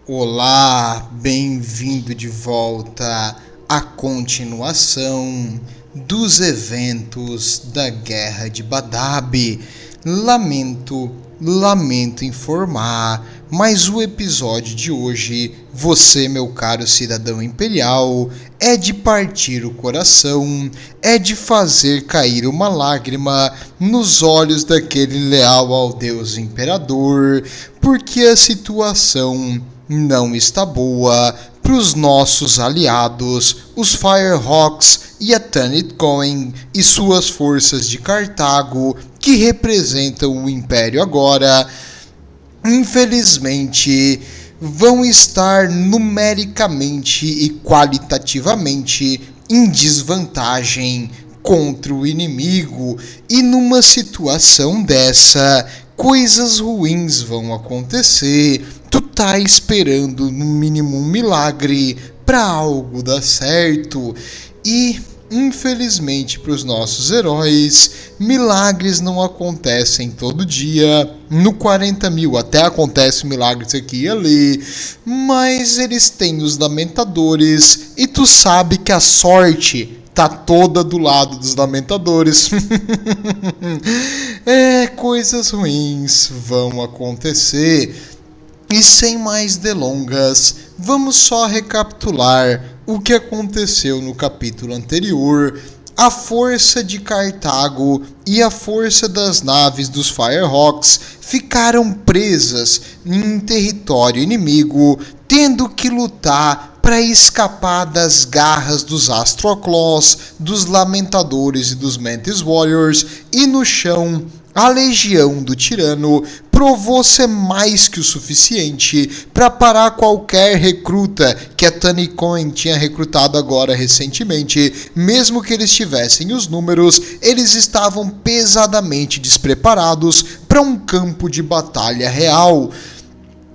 Olá, bem-vindo de volta à continuação dos eventos da Guerra de Badab. Lamento informar, mas o episódio de hoje, você, meu caro cidadão imperial, é de partir o coração, é de fazer cair uma lágrima nos olhos daquele leal ao Deus Imperador, porque a situação não está boa para os nossos aliados, os Firehawks e a Tanith Cohen e suas forças de Cartago, que representam o Império agora. Infelizmente, vão estar numericamente e qualitativamente em desvantagem contra o inimigo, e numa situação dessa, coisas ruins vão acontecer. Tu tá esperando no mínimo um milagre para algo dar certo, e infelizmente para os nossos heróis, milagres não acontecem todo dia. No 40 mil até acontece milagres aqui e ali, mas eles têm os lamentadores, e tu sabe que a sorte tá toda do lado dos lamentadores. Coisas ruins vão acontecer. E sem mais delongas, vamos só recapitular o que aconteceu no capítulo anterior. A força de Cartago e a força das naves dos Firehawks ficaram presas em território inimigo, tendo que lutar para escapar das garras dos Astroclaws, dos Lamentadores e dos Mantis Warriors, e no chão a legião do tirano provou ser mais que o suficiente para parar qualquer recruta que a Tanith Cohen tinha recrutado agora recentemente. Mesmo que eles tivessem os números, eles estavam pesadamente despreparados para um campo de batalha real.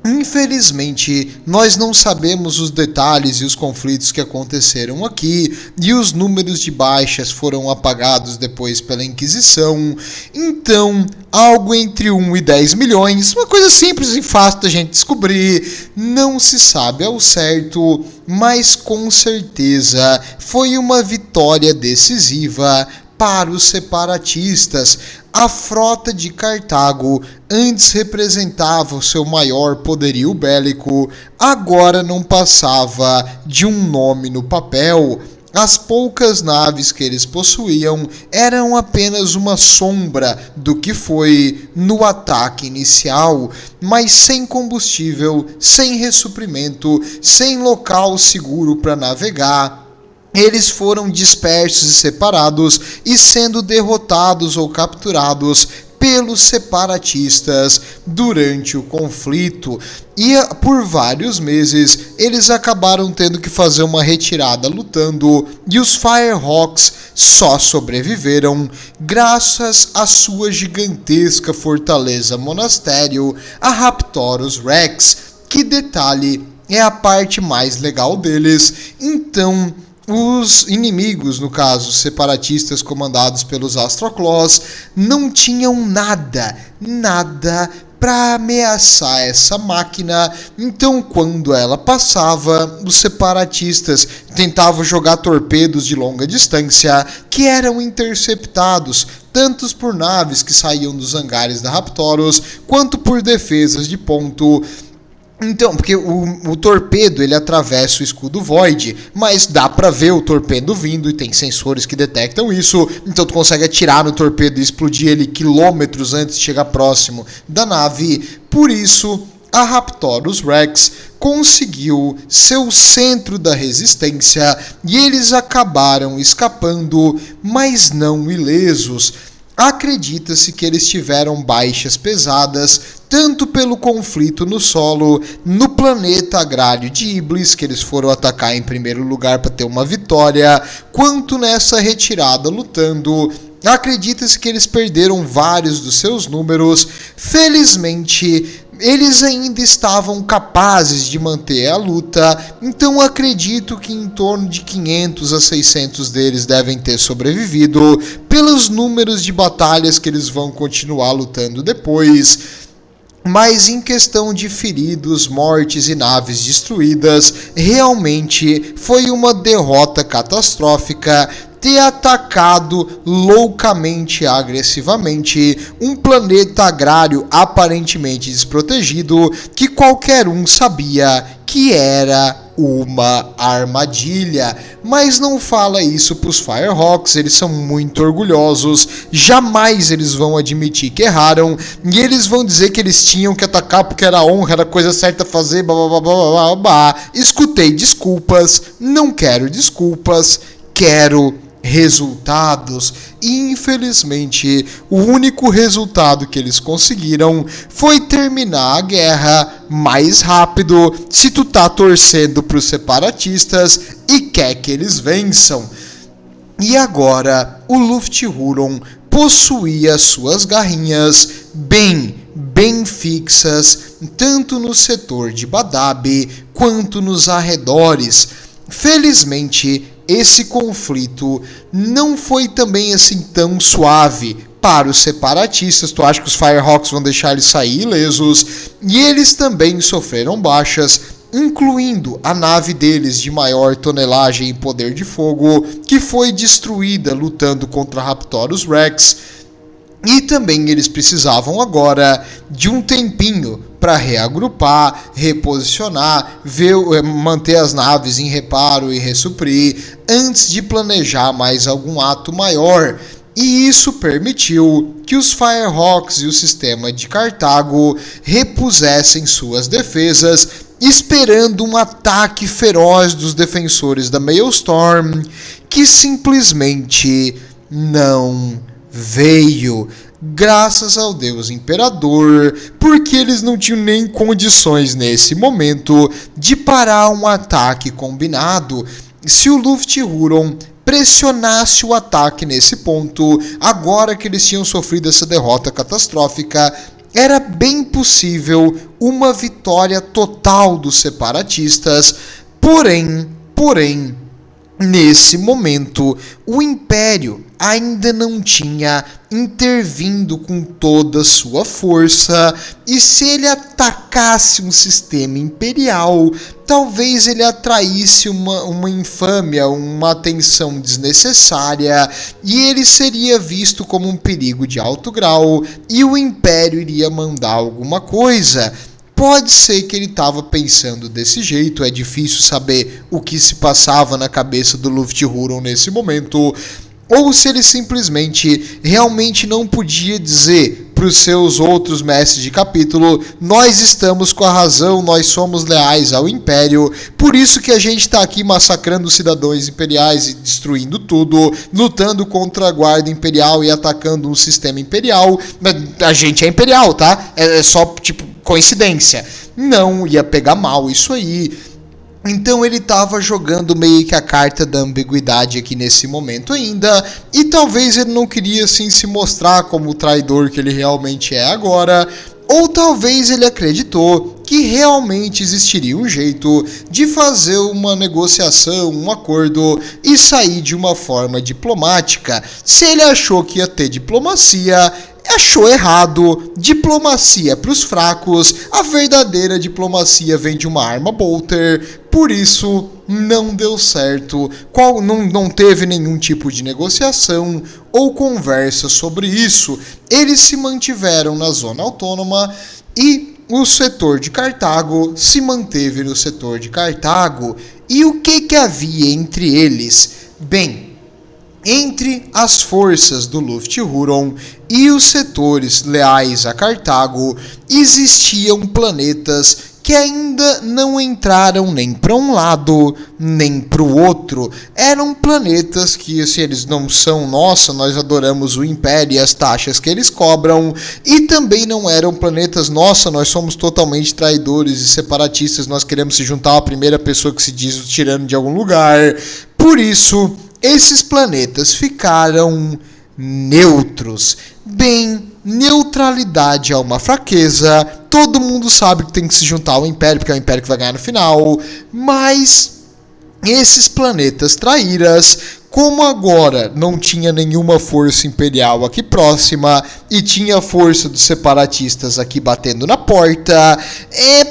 Infelizmente, nós não sabemos os detalhes e os conflitos que aconteceram aqui, e os números de baixas foram apagados depois pela Inquisição. Então, algo entre 1 e 10 milhões, uma coisa simples e fácil da gente descobrir, não se sabe ao certo, mas com certeza foi uma vitória decisiva para os separatistas. A frota de Cartago antes representava o seu maior poderio bélico, agora não passava de um nome no papel. As poucas naves que eles possuíam eram apenas uma sombra do que foi no ataque inicial, mas sem combustível, sem ressuprimento, sem local seguro para navegar. Eles foram dispersos e separados e sendo derrotados ou capturados pelos separatistas durante o conflito. E por vários meses eles acabaram tendo que fazer uma retirada lutando, e os Firehawks só sobreviveram graças à sua gigantesca fortaleza monastério, a Raptoros Rex, que, detalhe, é a parte mais legal deles. Então, os inimigos, no caso os separatistas comandados pelos Astroclaws, não tinham nada para ameaçar essa máquina. Então, quando ela passava, os separatistas tentavam jogar torpedos de longa distância, que eram interceptados tanto por naves que saíam dos hangares da Raptoros, quanto por defesas de ponto. Então, porque o torpedo ele atravessa o escudo Void, mas dá pra ver o torpedo vindo e tem sensores que detectam isso, então tu consegue atirar no torpedo e explodir ele quilômetros antes de chegar próximo da nave. Por isso, a Raptoros Rex conseguiu ser o centro da resistência e eles acabaram escapando, mas não ilesos. Acredita-se que eles tiveram baixas pesadas, tanto pelo conflito no solo, no planeta agrário de Iblis, que eles foram atacar em primeiro lugar para ter uma vitória, quanto nessa retirada lutando. Acredita-se que eles perderam vários dos seus números. Felizmente, eles ainda estavam capazes de manter a luta, então acredito que em torno de 500 a 600 deles devem ter sobrevivido, pelos números de batalhas que eles vão continuar lutando depois. Mas em questão de feridos, mortes e naves destruídas, realmente foi uma derrota catastrófica ter atacado loucamente e agressivamente um planeta agrário aparentemente desprotegido que qualquer um sabia que era uma armadilha. Mas não fala isso pros Firehawks, eles são muito orgulhosos, jamais eles vão admitir que erraram, e eles vão dizer que eles tinham que atacar porque era honra, era a coisa certa a fazer, blá blá blá blá blá blá. Escutei desculpas, não quero desculpas, quero resultados. E infelizmente o único resultado que eles conseguiram foi terminar a guerra mais rápido se tu tá torcendo pros separatistas e quer que eles vençam. E agora o Lufthuron possuía suas garrinhas bem fixas, tanto no setor de Badab quanto nos arredores. Felizmente, esse conflito não foi também assim tão suave para os separatistas. Tu acha que os Firehawks vão deixar eles sair ilesos? E eles também sofreram baixas, incluindo a nave deles de maior tonelagem e poder de fogo, que foi destruída lutando contra Raptorus Rex. E também eles precisavam agora de um tempinho para reagrupar, reposicionar, manter as naves em reparo e ressuprir, antes de planejar mais algum ato maior. E isso permitiu que os Firehawks e o sistema de Cartago repusessem suas defesas, esperando um ataque feroz dos defensores da Maelstrom, que simplesmente não veio. Graças ao Deus Imperador, porque eles não tinham nem condições nesse momento de parar um ataque combinado. Se o Lufthuron pressionasse o ataque nesse ponto, agora que eles tinham sofrido essa derrota catastrófica, era bem possível uma vitória total dos separatistas. Porém, nesse momento, o Império ainda não tinha intervindo com toda a sua força, e se ele atacasse um sistema imperial, talvez ele atraísse uma infâmia, uma atenção desnecessária, e ele seria visto como um perigo de alto grau, e o Império iria mandar alguma coisa. Pode ser que ele estava pensando desse jeito, é difícil saber o que se passava na cabeça do Lufthuron nesse momento, ou se ele simplesmente realmente não podia dizer para os seus outros mestres de capítulo: nós estamos com a razão, nós somos leais ao Império, por isso que a gente está aqui massacrando os cidadãos imperiais e destruindo tudo, lutando contra a guarda imperial e atacando um sistema imperial. A gente é imperial, tá? É só tipo coincidência. Não ia pegar mal isso aí. Então ele estava jogando meio que a carta da ambiguidade aqui nesse momento ainda, e talvez ele não queria assim se mostrar como o traidor que ele realmente é agora, ou talvez ele acreditou que realmente existiria um jeito de fazer uma negociação, um acordo e sair de uma forma diplomática. Se ele achou que ia ter diplomacia, achou errado. Diplomacia para os fracos, a verdadeira diplomacia vem de uma arma bolter, por isso não deu certo. Não teve nenhum tipo de negociação ou conversa sobre isso. Eles se mantiveram na zona autônoma e o setor de Cartago se manteve no setor de Cartago. E o que havia entre eles? Bem, entre as forças do Lufthuron e os setores leais a Cartago, existiam planetas que ainda não entraram nem para um lado, nem para o outro. Eram planetas que, se eles não são nossa, nós adoramos o Império e as taxas que eles cobram, e também não eram planetas nossa, nós somos totalmente traidores e separatistas, nós queremos se juntar à primeira pessoa que se diz o tirano de algum lugar. Por isso, esses planetas ficaram neutros. Bem, neutralidade é uma fraqueza, todo mundo sabe que tem que se juntar ao Império, porque é o Império que vai ganhar no final, mas esses planetas traíras Como agora não tinha nenhuma força imperial aqui próxima e tinha a força dos separatistas aqui batendo na porta,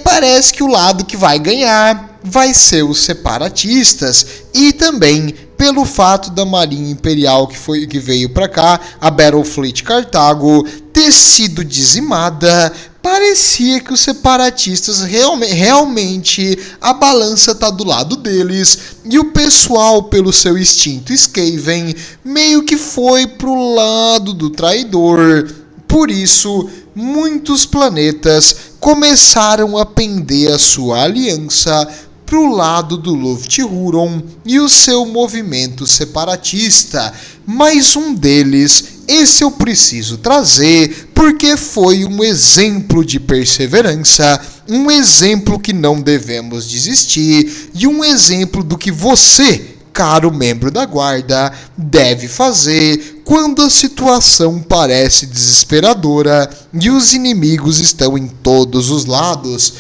parece que o lado que vai ganhar vai ser os separatistas, e também pelo fato da Marinha Imperial que veio para cá, a Battlefleet Cartago, ter sido dizimada. Parecia que os separatistas realmente a balança tá do lado deles, e o pessoal, pelo seu instinto Skaven, meio que foi pro lado do traidor. Por isso, muitos planetas começaram a pender a sua aliança pro lado do Luft-Huron e o seu movimento separatista. Mais um deles, esse eu preciso trazer, porque foi um exemplo de perseverança, um exemplo que não devemos desistir, e um exemplo do que você, caro membro da guarda, deve fazer quando a situação parece desesperadora e os inimigos estão em todos os lados.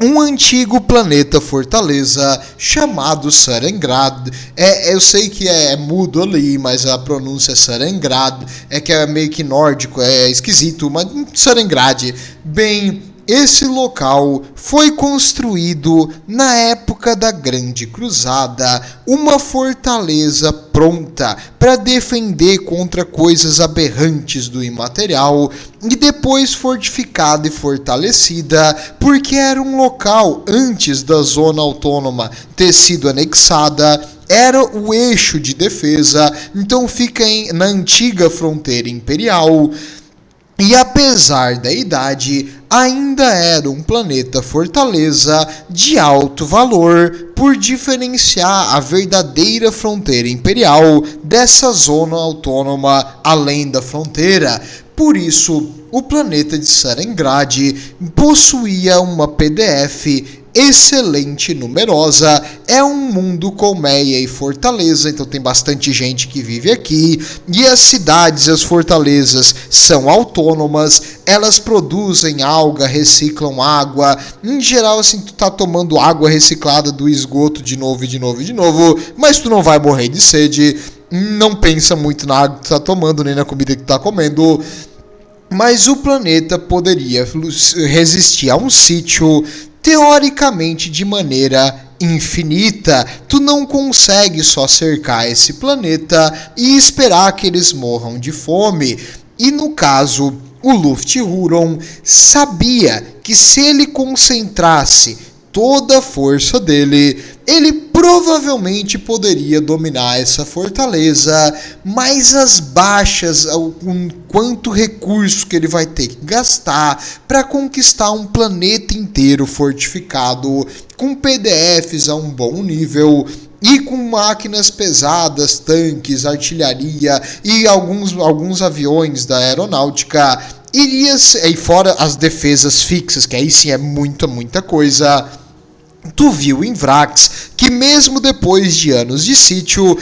Um antigo planeta fortaleza chamado Sarengrad. Eu sei que é mudo ali, mas a pronúncia é Sarengrad. Que é meio que nórdico, é esquisito, mas Sarengrad. Bem, esse local foi construído na época da Grande Cruzada, uma fortaleza pronta para defender contra coisas aberrantes do imaterial, e depois fortificada e fortalecida, porque era um local antes da zona autônoma ter sido anexada. Era o eixo de defesa, então fica na antiga fronteira imperial. E apesar da idade, ainda era um planeta fortaleza de alto valor, por diferenciar a verdadeira fronteira imperial dessa zona autônoma além da fronteira. Por isso, o planeta de Sarengrad possuía uma PDF excelente e numerosa. É um mundo colmeia e fortaleza, então tem bastante gente que vive aqui, e as cidades e as fortalezas são autônomas, elas produzem alga, reciclam água. Em geral, assim, tu tá tomando água reciclada do esgoto de novo, mas tu não vai morrer de sede. Não pensa muito na água que tu tá tomando, nem na comida que tu tá comendo. Mas o planeta poderia resistir a um sítio teoricamente de maneira infinita. Tu não consegue só cercar esse planeta e esperar que eles morram de fome. E no caso, o Luft-Huron sabia que se ele concentrasse toda a força dele, ele provavelmente poderia dominar essa fortaleza, mas as baixas, quanto recurso que ele vai ter que gastar para conquistar um planeta inteiro fortificado, com PDFs a um bom nível, e com máquinas pesadas, tanques, artilharia e alguns aviões da aeronáutica, iria ser, e fora as defesas fixas, que aí sim é muita coisa. Tu viu em Vrax que mesmo depois de anos de sítio,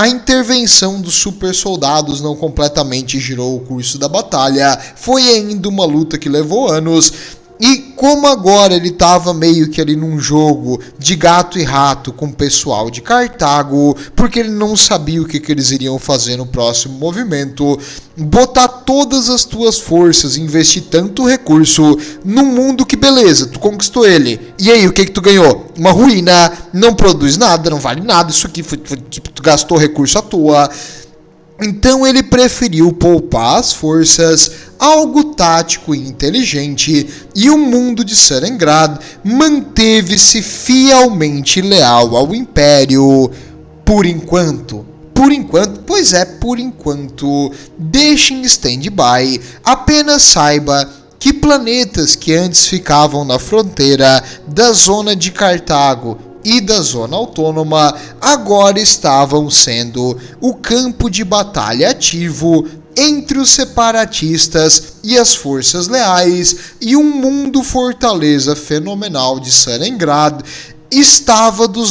a intervenção dos super soldados não completamente girou o curso da batalha. Foi ainda uma luta que levou anos. E como agora ele estava meio que ali num jogo de gato e rato com o pessoal de Cartago, porque ele não sabia o que eles iriam fazer no próximo movimento, botar todas as tuas forças, investir tanto recurso num mundo que, beleza, tu conquistou ele. E aí, o que tu ganhou? Uma ruína, não produz nada, não vale nada, isso aqui foi tipo, tu gastou recurso à toa. Então ele preferiu poupar as forças, algo tático e inteligente, e o mundo de Sarengrad manteve-se fielmente leal ao Império. Por enquanto, deixe em stand-by, apenas saiba que planetas que antes ficavam na fronteira da zona de Cartago e da zona autônoma agora estavam sendo o campo de batalha ativo entre os separatistas e as forças leais, e um mundo fortaleza fenomenal de Sarengrad estava do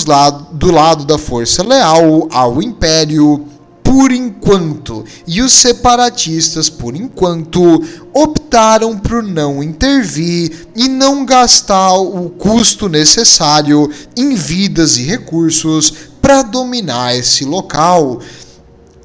lado da força leal ao Império. Por enquanto, e os separatistas, por enquanto, optaram por não intervir e não gastar o custo necessário em vidas e recursos para dominar esse local.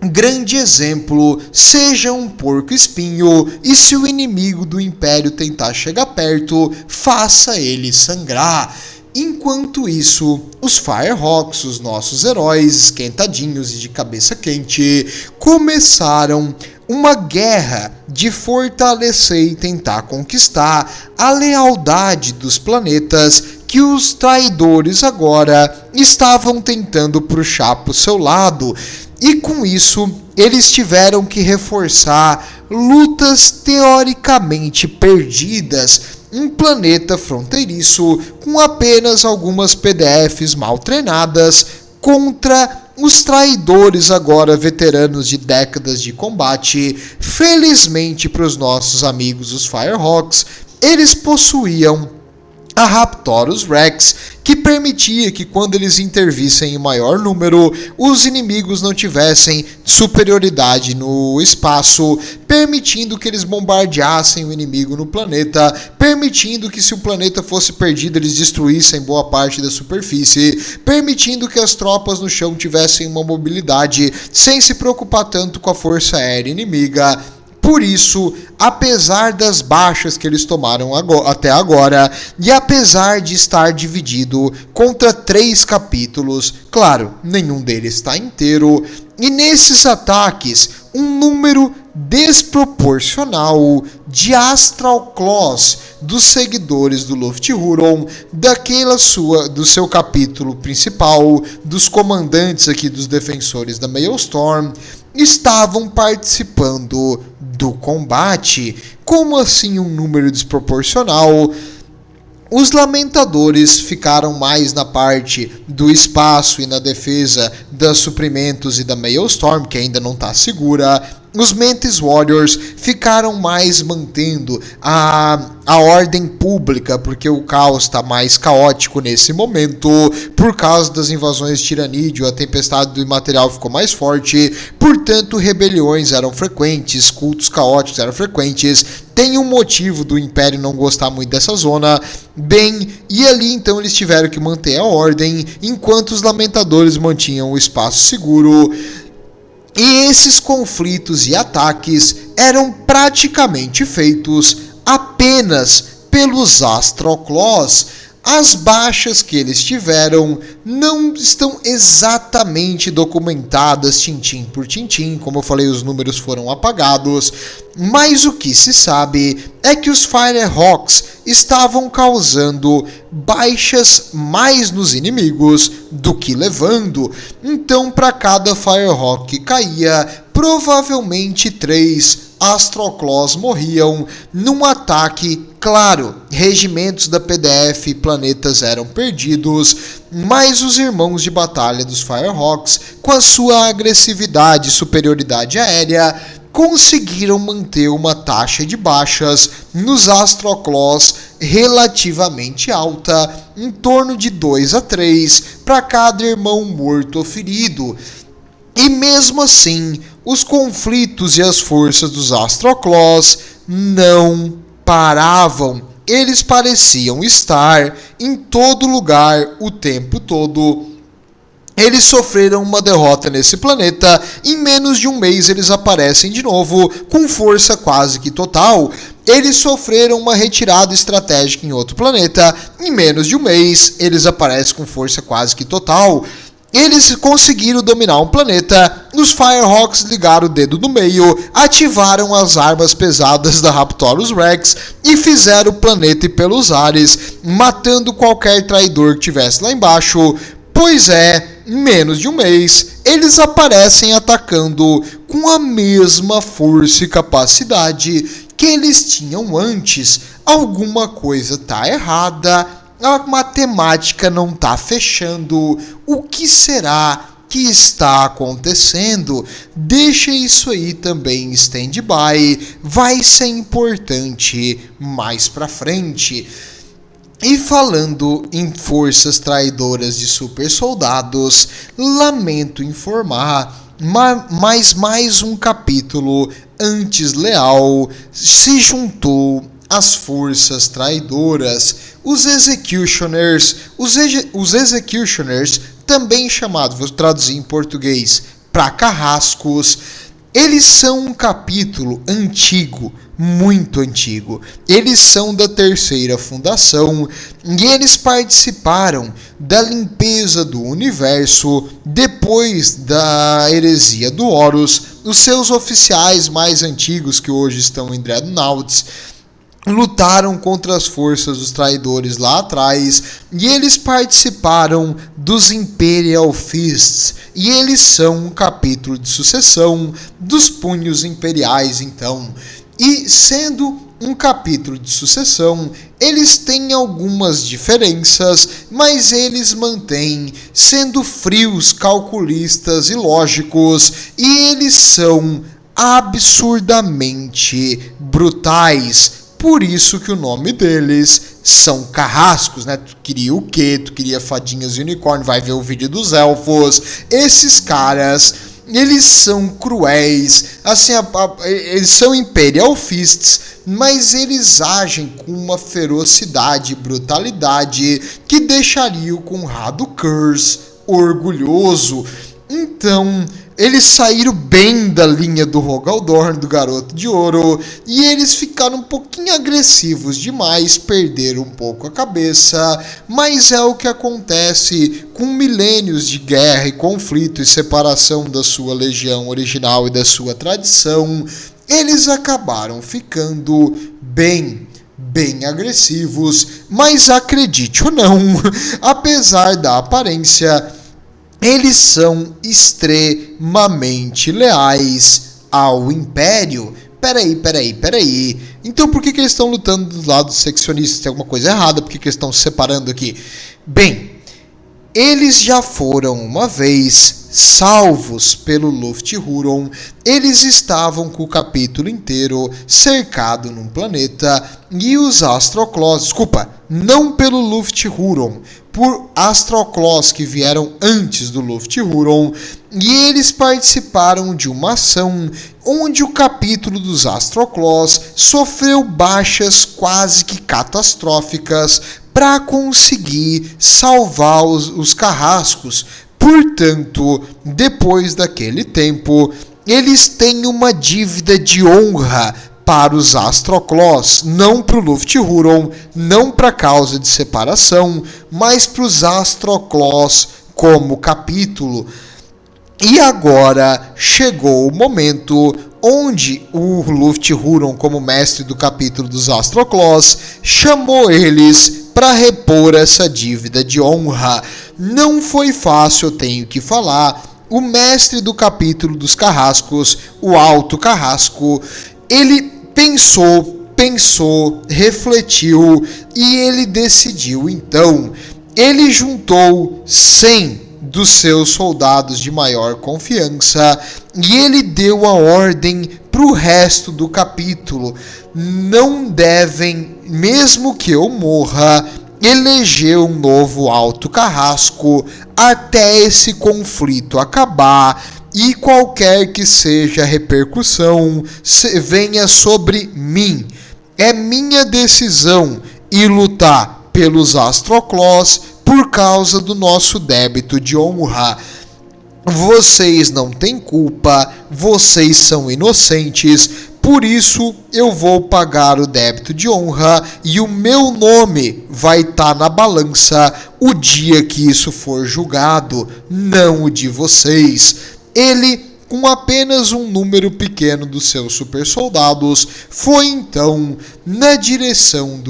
Grande exemplo, seja um porco-espinho e se o inimigo do Império tentar chegar perto, faça ele sangrar. Enquanto isso, os Firehawks, os nossos heróis esquentadinhos e de cabeça quente, começaram uma guerra de fortalecer e tentar conquistar a lealdade dos planetas que os traidores agora estavam tentando puxar para o seu lado. E com isso, eles tiveram que reforçar lutas teoricamente perdidas em planeta fronteiriço com apenas algumas PDFs mal treinadas contra os traidores agora veteranos de décadas de combate. Felizmente para os nossos amigos os Firehawks, eles possuíam a Raptorus Rex, que permitia que quando eles intervissem em maior número, os inimigos não tivessem superioridade no espaço, permitindo que eles bombardeassem o inimigo no planeta, permitindo que se o planeta fosse perdido eles destruíssem boa parte da superfície, permitindo que as tropas no chão tivessem uma mobilidade sem se preocupar tanto com a força aérea inimiga. Por isso, apesar das baixas que eles tomaram até agora, e apesar de estar dividido contra 3 capítulos, claro, nenhum deles está inteiro, e nesses ataques, um número desproporcional de Astral Claws dos seguidores do Lufthurun, do seu capítulo principal, dos comandantes aqui dos defensores da Maelstrom, estavam participando do combate. Como assim um número desproporcional? Os Lamentadores ficaram mais na parte do espaço e na defesa dos suprimentos e da Maelstrom, que ainda não está segura. Os Mantis Warriors ficaram mais mantendo a ordem pública, porque o caos está mais caótico nesse momento, por causa das invasões de Tiranídeo, a tempestade do imaterial ficou mais forte, portanto rebeliões eram frequentes, cultos caóticos eram frequentes. Tem um motivo do Império não gostar muito dessa zona. Bem, e ali então eles tiveram que manter a ordem, enquanto os Lamentadores mantinham o espaço seguro. E esses conflitos e ataques eram praticamente feitos apenas pelos Astral Claws. As baixas que eles tiveram não estão exatamente documentadas tintim por tintim, como eu falei, os números foram apagados, mas o que se sabe é que os Firehawks estavam causando baixas mais nos inimigos do que levando. Então, para cada Firehawk que caía, provavelmente 3 Astral Claws morriam num ataque. Claro, regimentos da PDF e planetas eram perdidos, mas os irmãos de batalha dos Firehawks, com a sua agressividade e superioridade aérea, conseguiram manter uma taxa de baixas nos Astral Claws relativamente alta, em torno de 2 a 3 para cada irmão morto ou ferido. E mesmo assim, os conflitos e as forças dos Astral Claws não paravam. Eles pareciam estar em todo lugar o tempo todo. Eles sofreram uma derrota nesse planeta, em menos de um mês eles aparecem de novo, com força quase que total. Eles sofreram uma retirada estratégica em outro planeta, em menos de um mês eles aparecem com força quase que total. Eles conseguiram dominar um planeta, os Firehawks ligaram o dedo no meio, ativaram as armas pesadas da Raptorus Rex e fizeram o planeta ir pelos ares, matando qualquer traidor que tivesse lá embaixo. Pois é, em menos de um mês, eles aparecem atacando com a mesma força e capacidade que eles tinham antes. Alguma coisa está errada. A matemática não está fechando. O que será que está acontecendo? Deixa isso aí também em stand-by. Vai ser importante mais pra frente. E falando em forças traidoras de super soldados, lamento informar, mas mais um capítulo antes leal se juntou as forças traidoras, os Executioners. Os Executioners, também chamados, vou traduzir em português, para carrascos, eles são um capítulo antigo, muito antigo. Eles são da terceira fundação e eles participaram da limpeza do universo depois da heresia do Horus. Os seus oficiais mais antigos, que hoje estão em Dreadnoughts, lutaram contra as forças dos traidores lá atrás e eles participaram dos Imperial Fists e eles são um capítulo de sucessão dos punhos imperiais, então. E sendo um capítulo de sucessão, eles têm algumas diferenças, mas eles mantêm sendo frios, calculistas e lógicos, e eles são absurdamente brutais. Por isso que o nome deles são carrascos, né? Tu queria o quê? Tu queria fadinhas e unicórnio, vai ver o vídeo dos elfos. Esses caras, eles são cruéis, assim, eles são Imperial Fists, mas eles agem com uma ferocidade e brutalidade que deixaria o Conrado Curse orgulhoso. Então, eles saíram bem da linha do Rogaldorn, do Garoto de Ouro, e eles ficaram um pouquinho agressivos demais, perderam um pouco a cabeça, mas é o que acontece com milênios de guerra e conflito e separação da sua legião original e da sua tradição. Eles acabaram ficando bem agressivos, mas acredite ou não, apesar da aparência, eles são extremamente leais ao Império. Peraí. Então por que eles estão lutando do lado seccionista? Tem alguma coisa errada? Por que eles estão se separando aqui? Bem, eles já foram uma vez salvos pelo Luft-Huron. Eles estavam com o capítulo inteiro cercado num planeta e os Astroclaws, desculpa, não pelo Luft-Huron, por Astroclaws que vieram antes do Luft-Huron, e eles participaram de uma ação onde o capítulo dos Astroclaws sofreu baixas quase que catastróficas para conseguir salvar os carrascos. Portanto, depois daquele tempo, eles têm uma dívida de honra para os Astroclaws, não para o Luft-Huron, não para a causa de separação, mas para os Astroclaws como capítulo. E agora chegou o momento onde o Luft-Huron, como mestre do capítulo dos Astroclaws, chamou eles para repor essa dívida de honra. Não foi fácil, eu tenho que falar. O mestre do capítulo dos carrascos, o Alto Carrasco, ele pensou, refletiu e ele decidiu. Então, ele juntou 100 dos seus soldados de maior confiança e ele deu a ordem para o resto do capítulo: não devem, mesmo que eu morra, eleger um novo Alto Carrasco até esse conflito acabar e qualquer que seja a repercussão venha sobre mim. É minha decisão ir lutar pelos Astroclaws por causa do nosso débito de honra. Vocês não têm culpa, vocês são inocentes, por isso eu vou pagar o débito de honra e o meu nome vai estar na balança o dia que isso for julgado, não o de vocês. Ele, com apenas um número pequeno dos seus super soldados, foi então na direção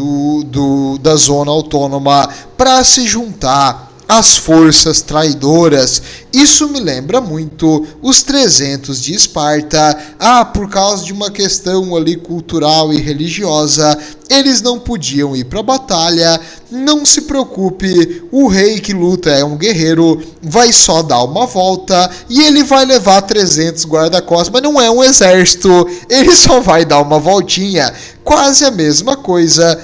da zona autônoma para se juntar às forças traidoras. Isso me lembra muito os 300 de Esparta. Por causa de uma questão ali cultural e religiosa, eles não podiam ir para a batalha. Não se preocupe, o rei que luta é um guerreiro, vai só dar uma volta e ele vai levar 300 guarda-costas, mas não é um exército, ele só vai dar uma voltinha. Quase a mesma coisa.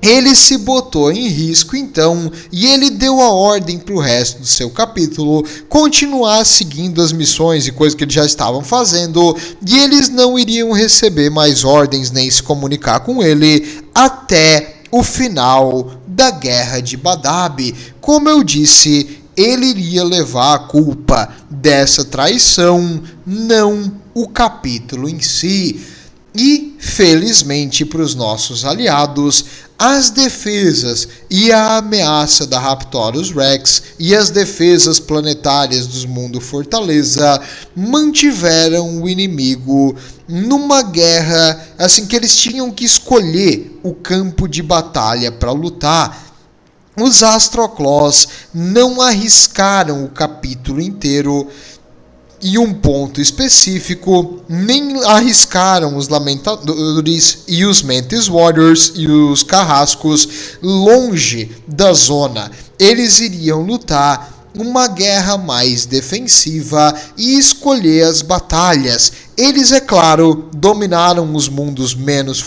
ele se botou em risco então e ele deu a ordem para o resto do seu capítulo continuar seguindo as missões e coisas que eles já estavam fazendo, e eles não iriam receber mais ordens nem se comunicar com ele até o final da Guerra de Badab. Como eu disse, ele iria levar a culpa dessa traição, não o capítulo em si. E, felizmente para os nossos aliados, as defesas e a ameaça da Raptorus Rex e as defesas planetárias dos Mundo Fortaleza mantiveram o inimigo numa guerra assim que eles tinham que escolher o campo de batalha para lutar. Os Astroclaws não arriscaram o capítulo inteiro e um ponto específico, nem arriscaram os Lamentadores e os Mantis Warriors e os Carrascos longe da zona. Eles iriam lutar uma guerra mais defensiva e escolher as batalhas. Eles, é claro, dominaram os mundos menos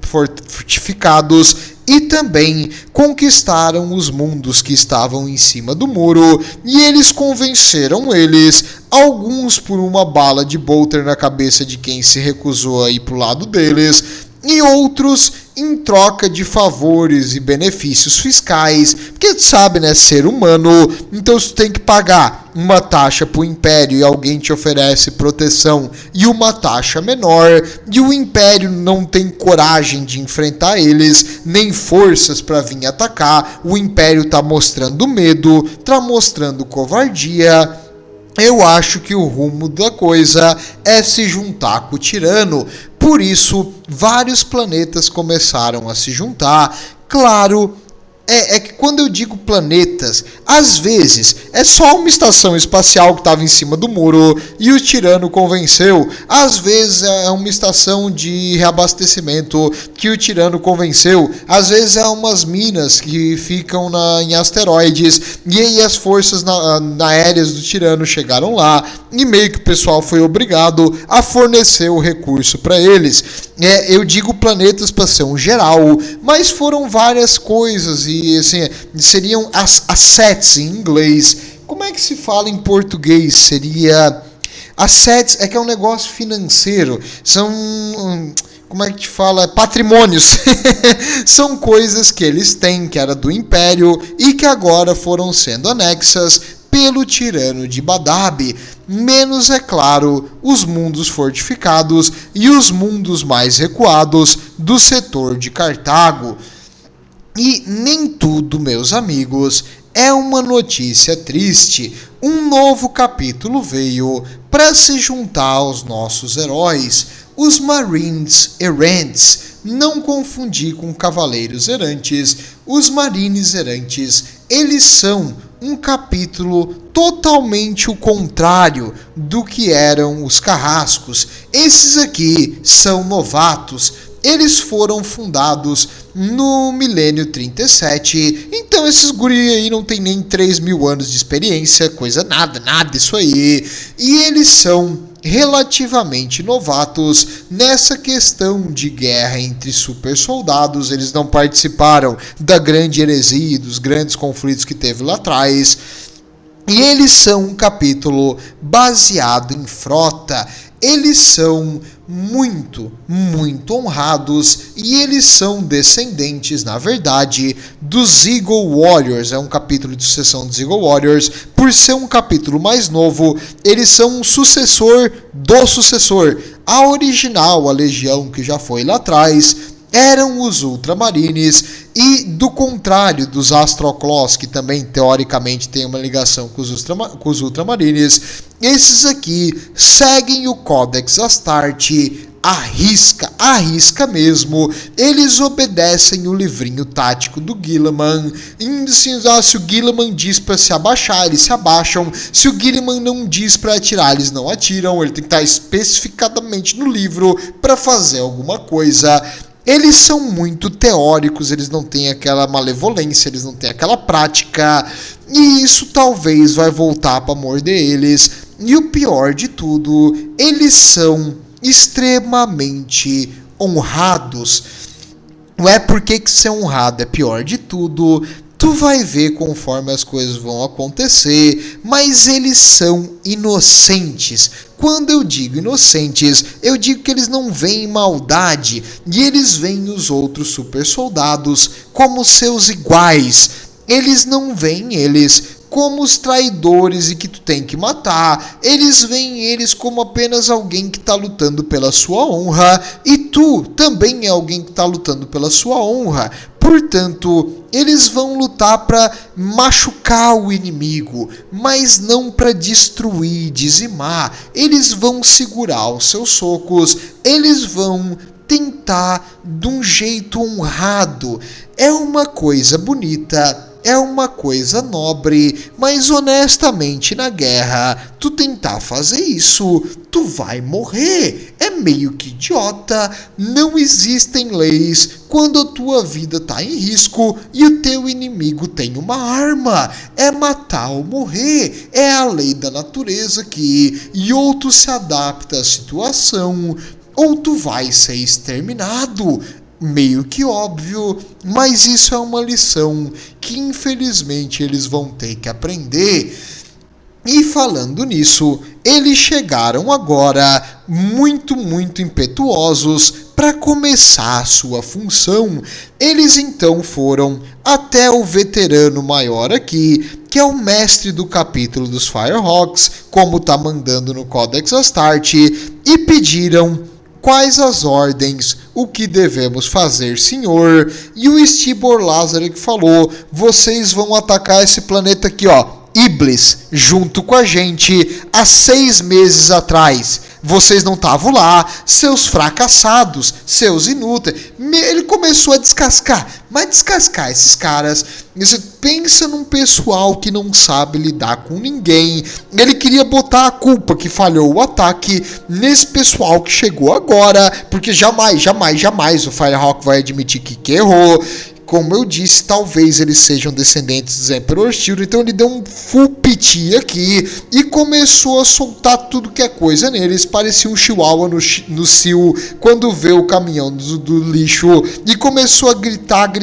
fortificados e também conquistaram os mundos que estavam em cima do muro, e eles convenceram eles, alguns por uma bala de bolter na cabeça de quem se recusou a ir pro lado deles, e outros em troca de favores e benefícios fiscais, porque tu sabe, né, ser humano, então tu tem que pagar uma taxa pro Império e alguém te oferece proteção e uma taxa menor, e o Império não tem coragem de enfrentar eles, nem forças para vir atacar, o Império tá mostrando medo, tá mostrando covardia. Eu acho que o rumo da coisa é se juntar com o tirano. Por isso, vários planetas começaram a se juntar. Claro, é que quando eu digo planetas, às vezes é só uma estação espacial que estava em cima do muro e o tirano convenceu. Às vezes é uma estação de reabastecimento que o tirano convenceu. Às vezes é umas minas que ficam em asteroides e aí as forças aéreas do tirano chegaram lá e meio que o pessoal foi obrigado a fornecer o recurso para eles. Eu digo planetas para ser um geral, mas foram várias coisas e assim, seriam assets em inglês. Como é que se fala em português? Seria assets, é que é um negócio financeiro. São, como é que te fala? Patrimônios. São coisas que eles têm, que era do Império e que agora foram sendo anexas pelo tirano de Badab, menos, é claro, os mundos fortificados e os mundos mais recuados do setor de Cartago. E nem tudo, meus amigos, é uma notícia triste. Um novo capítulo veio para se juntar aos nossos heróis, os Marines Errantes. Não confundir com Cavaleiros Errantes. Os Marines Errantes, eles são um capítulo totalmente o contrário do que eram os Carrascos. Esses aqui são novatos. Eles foram fundados no milênio 37, então esses guri aí não tem nem 3.000 anos de experiência, coisa nada isso aí. E eles são relativamente novatos nessa questão de guerra entre super soldados. Eles não participaram da grande heresia, dos grandes conflitos que teve lá atrás. E eles são um capítulo baseado em frota. Eles são muito honrados e eles são descendentes, na verdade, dos Eagle Warriors. É um capítulo de sucessão dos Eagle Warriors. Por ser um capítulo mais novo, eles são um sucessor do sucessor. A original, a Legião, que já foi lá atrás, eram os Ultramarines, e do contrário dos Astroclaws, que também teoricamente tem uma ligação com os Ultramarines, esses aqui seguem o Codex Astarte arrisca mesmo. Eles obedecem o livrinho tático do Guilliman. Se o Guilliman diz para se abaixar, eles se abaixam. Se o Guilliman não diz para atirar, eles não atiram. Ele tem que estar especificadamente no livro para fazer alguma coisa. Eles são muito teóricos, eles não têm aquela malevolência, eles não têm aquela prática, e isso talvez vai voltar para morder eles. E o pior de tudo, eles são extremamente honrados. Não é porque que ser honrado é pior de tudo. Tu vai ver conforme as coisas vão acontecer, mas eles são inocentes. Quando eu digo inocentes, eu digo que eles não veem maldade e eles veem os outros super soldados como seus iguais. Eles não veem eles como os traidores e que tu tem que matar. Eles veem eles como apenas alguém que está lutando pela sua honra, e tu também é alguém que está lutando pela sua honra. Portanto, eles vão lutar para machucar o inimigo, mas não para destruir, dizimar. Eles vão segurar os seus socos, eles vão tentar de um jeito honrado. É uma coisa bonita, é uma coisa nobre, mas honestamente na guerra, tu tentar fazer isso, tu vai morrer. É meio que idiota. Não existem leis quando a tua vida tá em risco e o teu inimigo tem uma arma. É matar ou morrer. É a lei da natureza aqui. E ou tu se adapta à situação, ou tu vai ser exterminado. Meio que óbvio, mas isso é uma lição que infelizmente eles vão ter que aprender. E falando nisso, eles chegaram agora muito impetuosos para começar a sua função. Eles então foram até o veterano maior aqui, que é o mestre do capítulo dos Firehawks, como tá mandando no Codex Astarte, e pediram: quais as ordens, o que devemos fazer, senhor? E o Stibor Lazaric falou: vocês vão atacar esse planeta aqui, ó, Iblis, junto com a gente, há 6 meses atrás. Vocês não estavam lá, seus fracassados, seus inúteis. Ele começou a descascar, mas descascar esses caras. Você pensa num pessoal que não sabe lidar com ninguém. Ele queria botar a culpa que falhou o ataque nesse pessoal que chegou agora, porque jamais o Firehawk vai admitir que errou. Como eu disse, talvez eles sejam descendentes dos Emperor Shield, então ele deu um full piti aqui e começou a soltar tudo que é coisa neles. Parecia um chihuahua no cio quando vê o caminhão do lixo, e começou a gritar.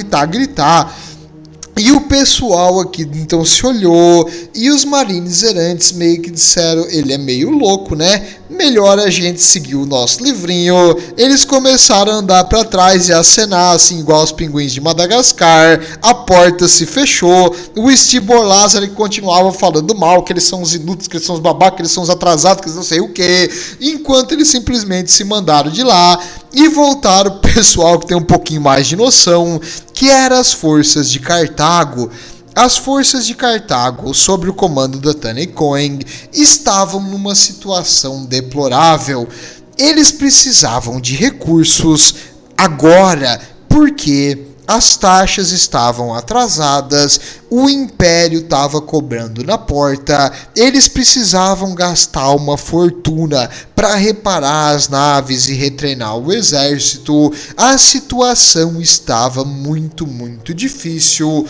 E o pessoal aqui então se olhou, e os Marines Errantes meio que disseram: ele é meio louco, né? Melhor a gente seguir o nosso livrinho. Eles começaram a andar para trás e a acenar, assim, igual os pinguins de Madagascar. A porta se fechou. O Stibor Lazaric continuava falando mal, que eles são os inúteis, que eles são os babacas, que eles são os atrasados, que eles não sei o que. Enquanto eles simplesmente se mandaram de lá e voltaram o pessoal que tem um pouquinho mais de noção, que eram as forças de Cartago. As forças de Cartago, sob o comando da Tane Coen, estavam numa situação deplorável. Eles precisavam de recursos agora, porque as taxas estavam atrasadas, o Império estava cobrando na porta, eles precisavam gastar uma fortuna para reparar as naves e retreinar o exército. A situação estava muito difícil.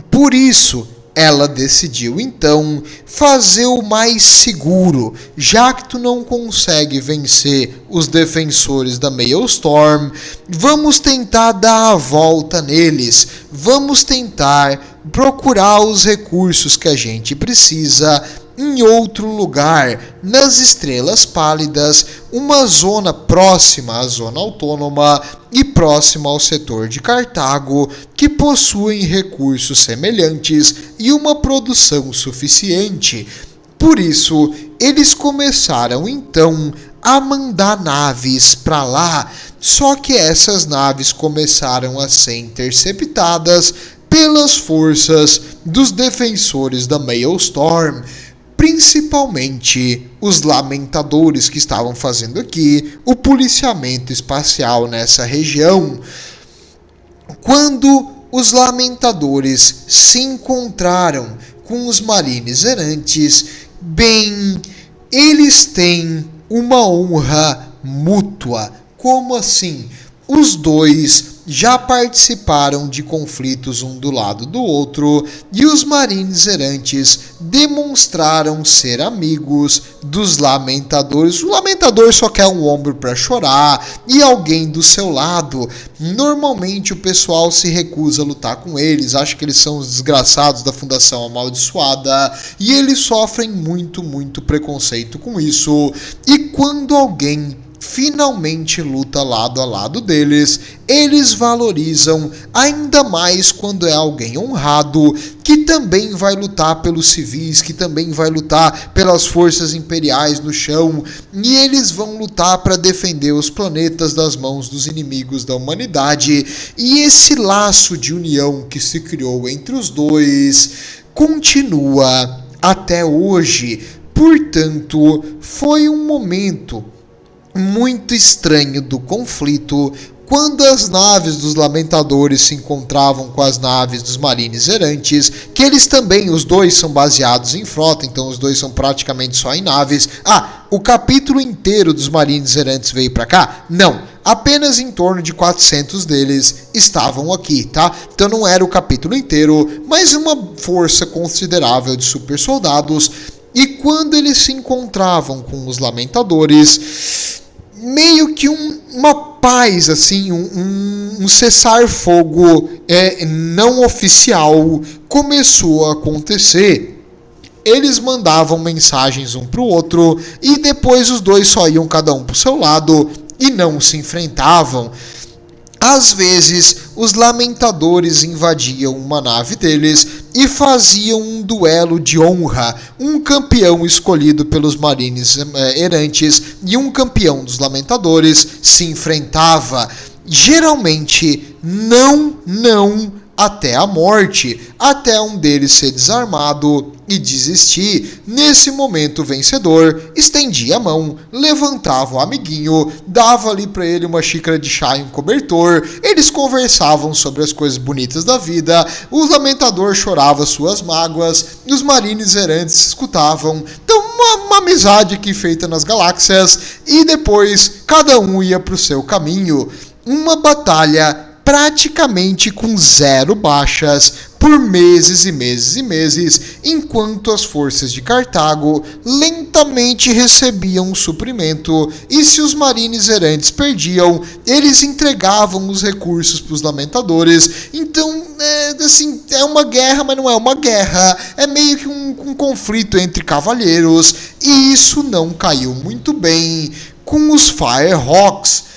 Por isso, ela decidiu então fazer o mais seguro. Já que tu não consegue vencer os defensores da Maelstrom, vamos tentar dar a volta neles. Vamos tentar procurar os recursos que a gente precisa em outro lugar, nas Estrelas Pálidas, uma zona próxima à zona autônoma e próxima ao setor de Cartago, que possuem recursos semelhantes e uma produção suficiente. Por isso, eles começaram então a mandar naves para lá, só que essas naves começaram a ser interceptadas pelas forças dos defensores da Maelstrom, principalmente os Lamentadores, que estavam fazendo aqui o policiamento espacial nessa região. Quando os Lamentadores se encontraram com os Marines Errantes, bem, eles têm uma honra mútua. Como assim? Os dois já participaram de conflitos um do lado do outro e os Marines Errantes demonstraram ser amigos dos Lamentadores. O Lamentador só quer um ombro para chorar e alguém do seu lado. Normalmente o pessoal se recusa a lutar com eles, acha que eles são os desgraçados da Fundação Amaldiçoada e eles sofrem muito preconceito com isso. E quando alguém finalmente luta lado a lado deles, eles valorizam ainda mais quando é alguém honrado, que também vai lutar pelos civis, que também vai lutar pelas forças imperiais no chão, e eles vão lutar para defender os planetas das mãos dos inimigos da humanidade. E esse laço de união que se criou entre os dois continua até hoje. Portanto, foi um momento muito estranho do conflito quando as naves dos Lamentadores se encontravam com as naves dos Marines Errantes, que eles também, os dois são baseados em frota, então os dois são praticamente só em naves. O capítulo inteiro dos Marines Errantes veio pra cá? Não, apenas em torno de 400 deles estavam aqui, tá? Então não era o capítulo inteiro, mas uma força considerável de super soldados. E quando eles se encontravam com os Lamentadores, meio que uma paz, assim, um cessar-fogo não oficial começou a acontecer. Eles mandavam mensagens um para o outro e depois os dois só iam cada um para o seu lado e não se enfrentavam. Às vezes, os Lamentadores invadiam uma nave deles e faziam um duelo de honra. Um campeão escolhido pelos Marines Errantes e um campeão dos Lamentadores se enfrentava. Geralmente, não até a morte, até um deles ser desarmado e desistir. Nesse momento, o vencedor estendia a mão, levantava o amiguinho, dava ali para ele uma xícara de chá e um cobertor. Eles conversavam sobre as coisas bonitas da vida. O Lamentador chorava suas mágoas e os Marines Errantes escutavam. Então, uma amizade aqui feita nas galáxias, e depois cada um ia para o seu caminho. Uma batalha praticamente com 0 baixas por meses e meses, enquanto as forças de Cartago lentamente recebiam suprimento, e se os Marines Errantes perdiam, eles entregavam os recursos para os Lamentadores. Então, é uma guerra, mas não é uma guerra, é meio que um conflito entre cavalheiros, e isso não caiu muito bem com os Firehawks.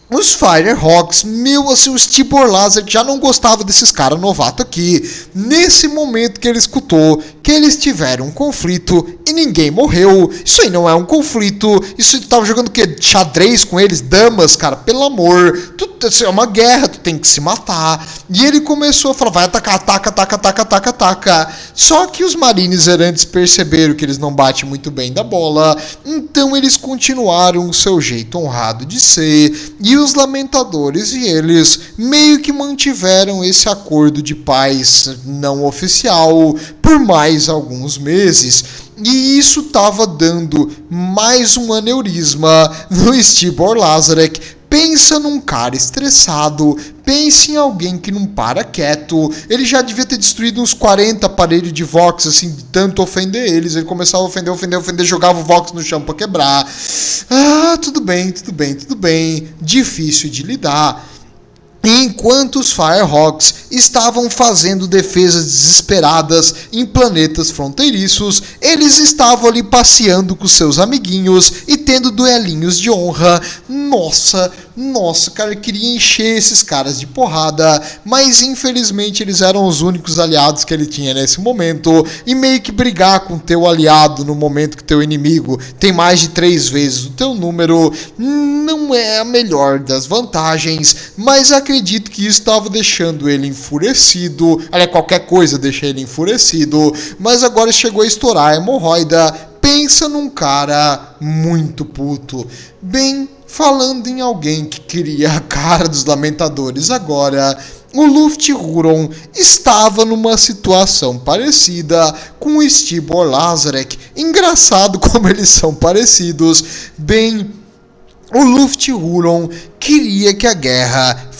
Os Firehawks, o Steve Orlazar já não gostava desses caras novatos aqui. Nesse momento que ele escutou que eles tiveram um conflito e ninguém morreu, isso aí não é um conflito, isso tu tava jogando o quê? Xadrez com eles? Damas, cara, pelo amor, é uma guerra, tu tem que se matar. E ele começou a falar, vai atacar, ataca. Só que os Marines Errantes perceberam que eles não batem muito bem da bola, então eles continuaram o seu jeito honrado de ser, e os Lamentadores e eles meio que mantiveram esse acordo de paz não oficial por mais alguns meses. E isso estava dando mais um aneurisma no Steve Orlazar. Pensa num cara estressado, pense em alguém que não para quieto. Ele já devia ter destruído uns 40 aparelhos de Vox, assim, de tanto ofender eles. Ele começava a ofender, jogava o Vox no chão para quebrar. Tudo bem. Difícil de lidar. Enquanto os Firehawks estavam fazendo defesas desesperadas em planetas fronteiriços, eles estavam ali passeando com seus amiguinhos e tendo duelinhos de honra. Nossa, cara, eu queria encher esses caras de porrada, mas infelizmente eles eram os únicos aliados que ele tinha nesse momento, e meio que brigar com teu aliado no momento que teu inimigo tem mais de 3 vezes o teu número não é a melhor das vantagens, mas acredito que isso estava deixando ele enfurecido. Aliás, qualquer coisa deixa ele enfurecido, mas agora chegou a estourar a hemorroida. Pensa num cara muito puto. Bem, falando em alguém que queria a cara dos Lamentadores agora, o Luft Huron estava numa situação parecida com o Steve Orlazar. Engraçado como eles são parecidos. Bem, o Luft Huron queria que a guerra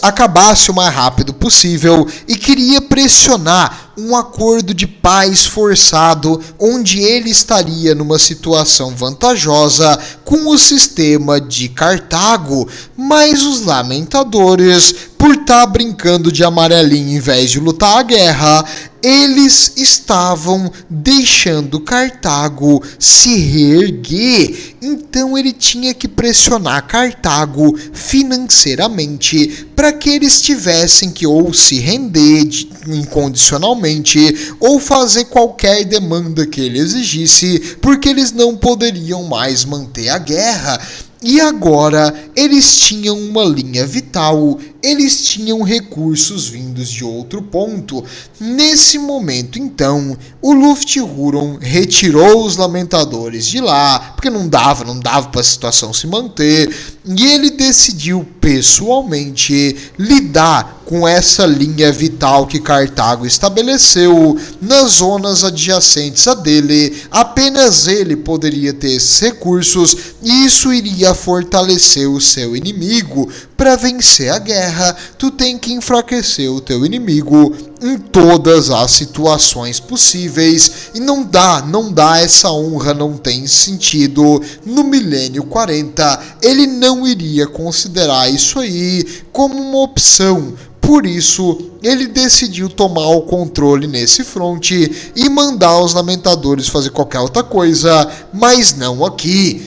acabasse o mais rápido possível e queria pressionar um acordo de paz forçado, onde ele estaria numa situação vantajosa com o sistema de Cartago, mas os lamentadores, por estar brincando de amarelinho em vez de lutar a guerra, eles estavam deixando Cartago se reerguer. Então ele tinha que pressionar Cartago financeiramente para que eles tivessem que ou se render incondicionalmente ou fazer qualquer demanda que ele exigisse, porque eles não poderiam mais manter a guerra. E agora eles tinham uma linha vital, eles tinham recursos vindos de outro ponto. Nesse momento, então, o Lufthurun retirou os lamentadores de lá, porque não dava para a situação se manter, e ele decidiu pessoalmente lidar com essa linha vital que Cartago estabeleceu nas zonas adjacentes a dele. Apenas ele poderia ter esses recursos e isso iria fortalecer o seu inimigo. Para vencer a guerra, tu tem que enfraquecer o teu inimigo em todas as situações possíveis, e não dá essa honra, não tem sentido. No milênio 40, ele não iria considerar isso aí como uma opção. Por isso, ele decidiu tomar o controle nesse fronte e mandar os lamentadores fazer qualquer outra coisa, mas não aqui.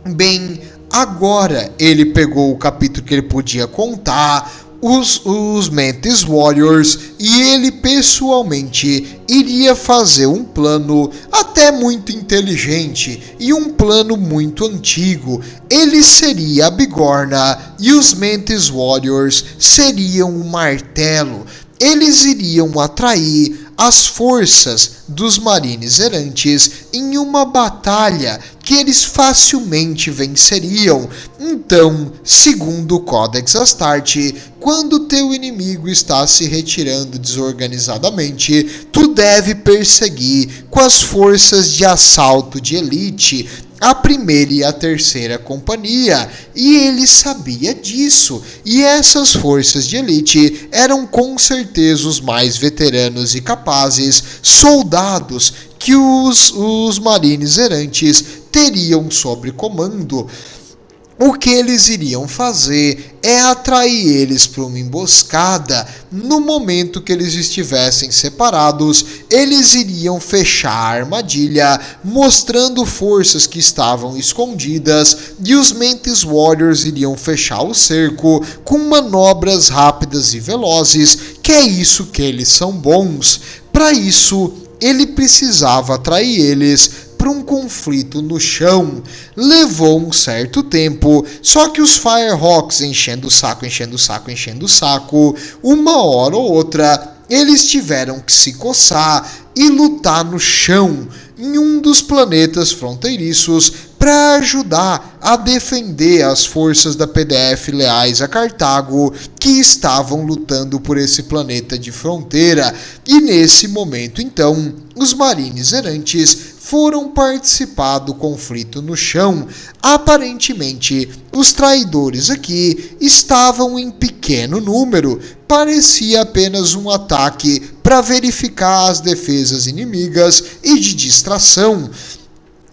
Bem, agora ele pegou o capítulo que ele podia contar, os Mantis Warriors, e ele pessoalmente iria fazer um plano até muito inteligente e um plano muito antigo. Ele seria a bigorna e os Mantis Warriors seriam o martelo. Eles iriam atrair as forças dos Marines Errantes em uma batalha que eles facilmente venceriam. Então, segundo o Codex Astarte, quando teu inimigo está se retirando desorganizadamente, tu deve perseguir com as forças de assalto de elite, a primeira e a terceira companhia, e ele sabia disso, e essas forças de elite eram com certeza os mais veteranos e capazes soldados que os Marines Errantes teriam sob comando. O que eles iriam fazer é atrair eles para uma emboscada. No momento que eles estivessem separados, eles iriam fechar a armadilha, mostrando forças que estavam escondidas, e os Mantis Warriors iriam fechar o cerco com manobras rápidas e velozes, que é isso que eles são bons. Para isso, ele precisava atrair eles para um conflito no chão. Levou um certo tempo, só que os Firehawks enchendo o saco, uma hora ou outra, eles tiveram que se coçar e lutar no chão, em um dos planetas fronteiriços, para ajudar a defender as forças da PDF leais a Cartago, que estavam lutando por esse planeta de fronteira. E nesse momento, então, os Marines Errantes foram participar do conflito no chão. Aparentemente, os traidores aqui estavam em pequeno número. Parecia apenas um ataque para verificar as defesas inimigas e de distração.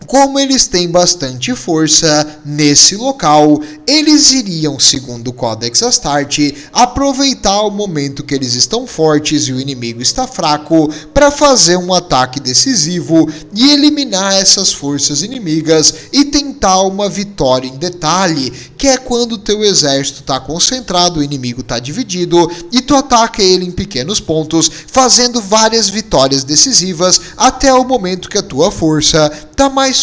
Como eles têm bastante força nesse local, eles iriam, segundo o Codex Astarte, aproveitar o momento que eles estão fortes e o inimigo está fraco para fazer um ataque decisivo e eliminar essas forças inimigas e tentar uma vitória em detalhe, que é quando o teu exército está concentrado, o inimigo está dividido e tu ataca ele em pequenos pontos, fazendo várias vitórias decisivas até o momento que a tua força está mais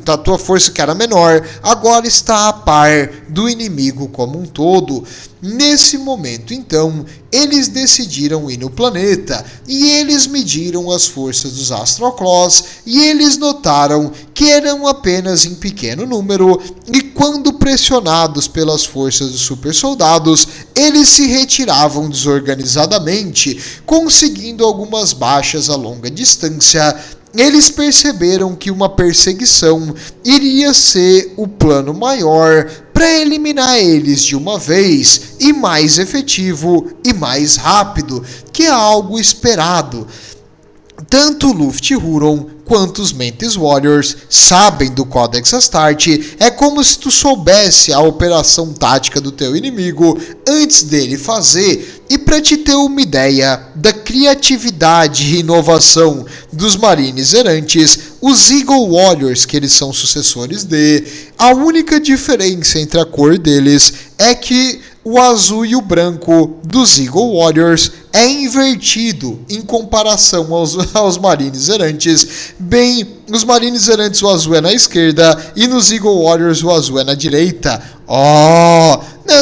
a tua força que era menor, agora está a par do inimigo como um todo. Nesse momento, então, eles decidiram ir no planeta e eles mediram as forças dos Astroclaws e eles notaram que eram apenas em pequeno número e quando pressionados pelas forças dos super soldados, eles se retiravam desorganizadamente, conseguindo algumas baixas a longa distância. Eles perceberam que uma perseguição iria ser o plano maior para eliminar eles de uma vez, e mais efetivo e mais rápido, que é algo esperado. Tanto Luft Huron quanto os Mantis Warriors sabem do Codex Astarte. É como se tu soubesse a operação tática do teu inimigo antes dele fazer. E para te ter uma ideia da criatividade e inovação dos Marines Errantes, os Eagle Warriors, que eles são sucessores a única diferença entre a cor deles é que o azul e o branco dos Eagle Warriors é invertido em comparação aos Marines Errantes. Bem, nos Marines Errantes o azul é na esquerda e nos Eagle Warriors o azul é na direita.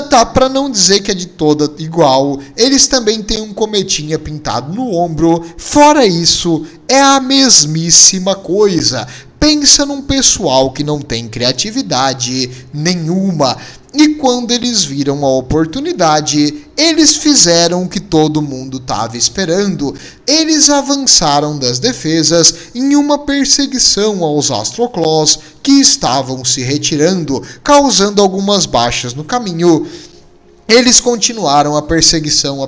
Tá, para não dizer que é de toda igual, eles também têm um cometinha pintado no ombro. Fora isso, é a mesmíssima coisa. Pensa num pessoal que não tem criatividade nenhuma. E quando eles viram a oportunidade, eles fizeram o que todo mundo estava esperando. Eles avançaram das defesas em uma perseguição aos Astroclaws que estavam se retirando, causando algumas baixas no caminho. Eles continuaram a perseguição,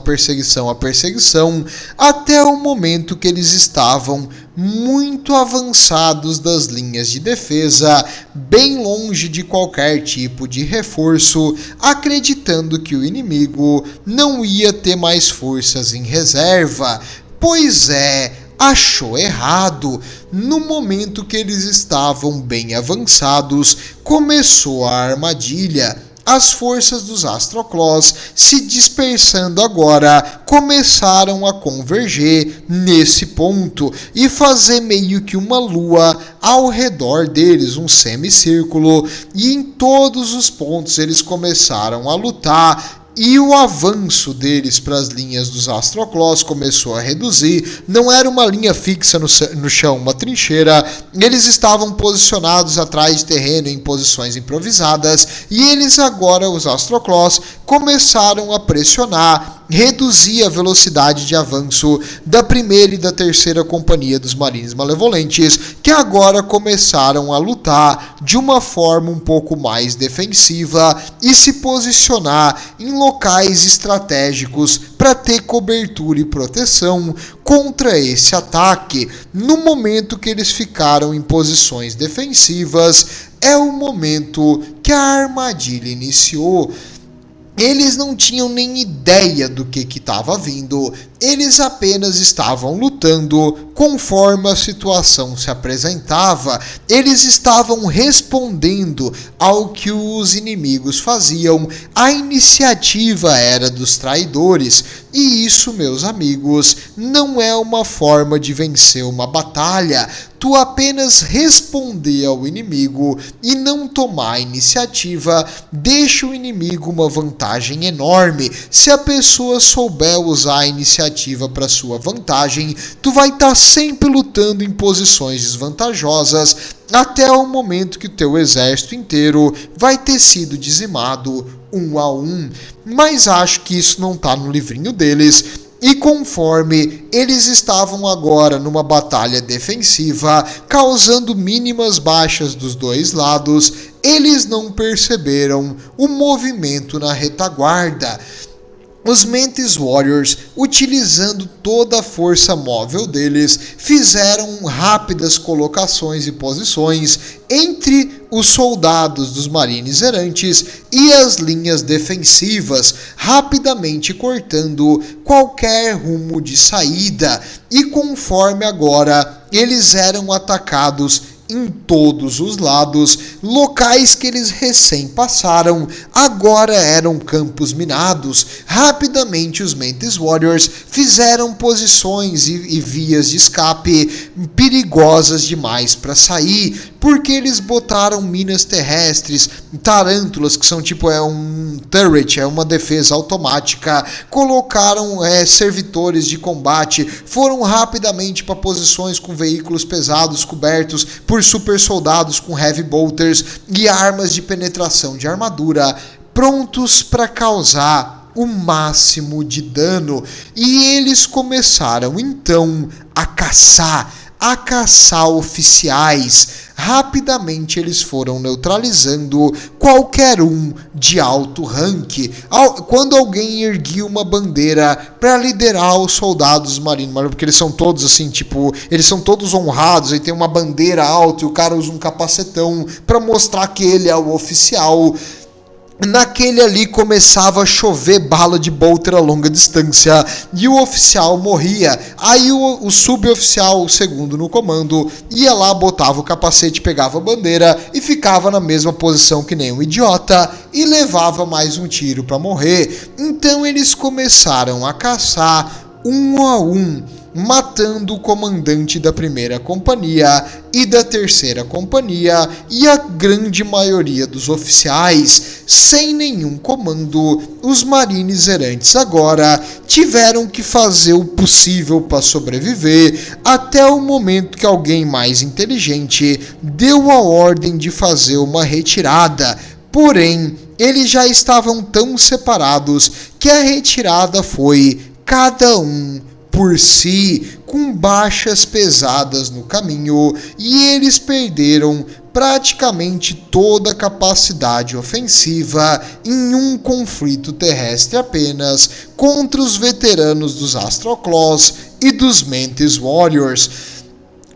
até o momento que eles estavam muito avançados das linhas de defesa, bem longe de qualquer tipo de reforço, acreditando que o inimigo não ia ter mais forças em reserva. Pois é, achou errado. No momento que eles estavam bem avançados, começou a armadilha. As forças dos Astroclaws, se dispersando agora, começaram a converger nesse ponto e fazer meio que uma lua ao redor deles, um semicírculo, e em todos os pontos eles começaram a lutar. E o avanço deles para as linhas dos Astroclaws começou a reduzir. Não era uma linha fixa no chão, uma trincheira. Eles estavam posicionados atrás de terreno em posições improvisadas. E eles agora, os Astroclaws, começaram a pressionar, reduzir a velocidade de avanço da primeira e da terceira companhia dos Marines Malevolentes, que agora começaram a lutar de uma forma um pouco mais defensiva e se posicionar em locais estratégicos para ter cobertura e proteção contra esse ataque. No momento que eles ficaram em posições defensivas, é o momento que a armadilha iniciou. Eles não tinham nem ideia do que estava vindo, eles apenas estavam lutando conforme a situação se apresentava. Eles estavam respondendo ao que os inimigos faziam. A iniciativa era dos traidores. E isso, meus amigos, não é uma forma de vencer uma batalha. Tu apenas responder ao inimigo e não tomar a iniciativa deixa o inimigo uma vantagem enorme. Se a pessoa souber usar a iniciativa para sua vantagem, tu vai estar sempre lutando em posições desvantajosas até o momento que o teu exército inteiro vai ter sido dizimado 1 a 1. Mas acho que isso não está no livrinho deles. E conforme eles estavam agora numa batalha defensiva, causando mínimas baixas dos dois lados, eles não perceberam o movimento na retaguarda. Os Mantis Warriors, utilizando toda a força móvel deles, fizeram rápidas colocações e posições entre os soldados dos Marines Errantes e as linhas defensivas, rapidamente cortando qualquer rumo de saída. E conforme agora eles eram atacados em todos os lados, locais que eles recém passaram agora eram campos minados. Rapidamente os Mantis Warriors fizeram posições e vias de escape perigosas demais para sair, porque eles botaram minas terrestres, tarântulas, que são tipo um turret, é uma defesa automática, colocaram servitores de combate, foram rapidamente para posições com veículos pesados cobertos por super soldados com heavy bolters e armas de penetração de armadura, prontos para causar o máximo de dano. E eles começaram então a caçar oficiais, rapidamente eles foram neutralizando qualquer um de alto rank. Quando alguém erguia uma bandeira para liderar os soldados marinhos, porque eles são todos assim, tipo, eles são todos honrados, e tem uma bandeira alta e o cara usa um capacetão para mostrar que ele é o oficial. Naquele ali começava a chover bala de bolter a longa distância e o oficial morria. Aí o suboficial, o segundo no comando, ia lá, botava o capacete, pegava a bandeira e ficava na mesma posição que nem um idiota e levava mais um tiro para morrer. Então eles começaram a caçar um a um, matando o comandante da primeira companhia e da terceira companhia e a grande maioria dos oficiais. Sem nenhum comando, os marines errantes agora tiveram que fazer o possível para sobreviver até o momento que alguém mais inteligente deu a ordem de fazer uma retirada. Porém, eles já estavam tão separados que a retirada foi cada um por si, com baixas pesadas no caminho, e eles perderam praticamente toda a capacidade ofensiva em um conflito terrestre apenas contra os veteranos dos Astroclaws e dos Mantis Warriors.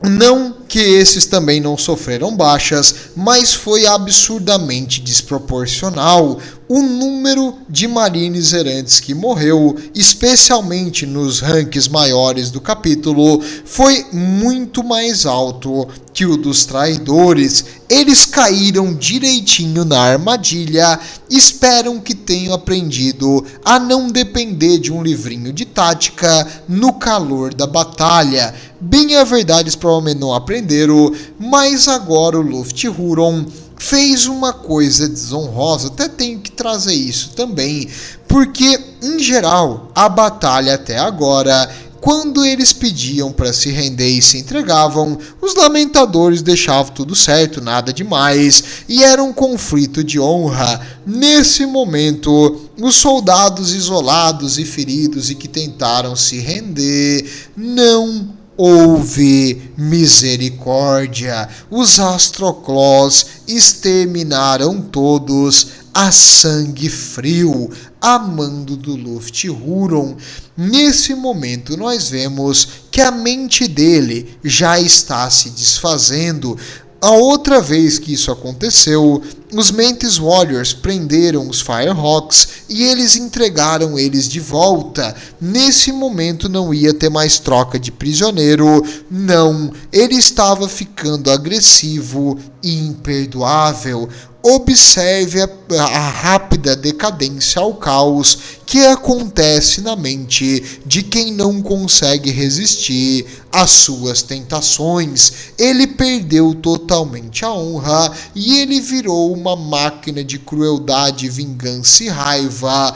Não que esses também não sofreram baixas, mas foi absurdamente desproporcional o número de marines errantes que morreu, especialmente nos ranks maiores do capítulo, foi muito mais alto que o dos traidores. Eles caíram direitinho na armadilha. Esperam que tenham aprendido a não depender de um livrinho de tática no calor da batalha. Bem a verdade, eles provavelmente não aprenderam, mas agora o Luft-Huron fez uma coisa desonrosa. Até tenho que trazer isso também, porque em geral a batalha até agora, quando eles pediam para se render e se entregavam, os lamentadores deixavam tudo certo, nada demais, e era um conflito de honra. Nesse momento, os soldados isolados e feridos e que tentaram se render, não houve misericórdia. Os Astroclaws exterminaram todos a sangue frio, a mando do Luft-Huron. Nesse momento nós vemos que a mente dele já está se desfazendo. A outra vez que isso aconteceu, os Mantis Warriors prenderam os Firehawks e eles entregaram eles de volta. Nesse momento não ia ter mais troca de prisioneiro, não, ele estava ficando agressivo e imperdoável. Observe a rápida decadência ao caos que acontece na mente de quem não consegue resistir às suas tentações. Ele perdeu totalmente a honra e ele virou uma máquina de crueldade, vingança e raiva.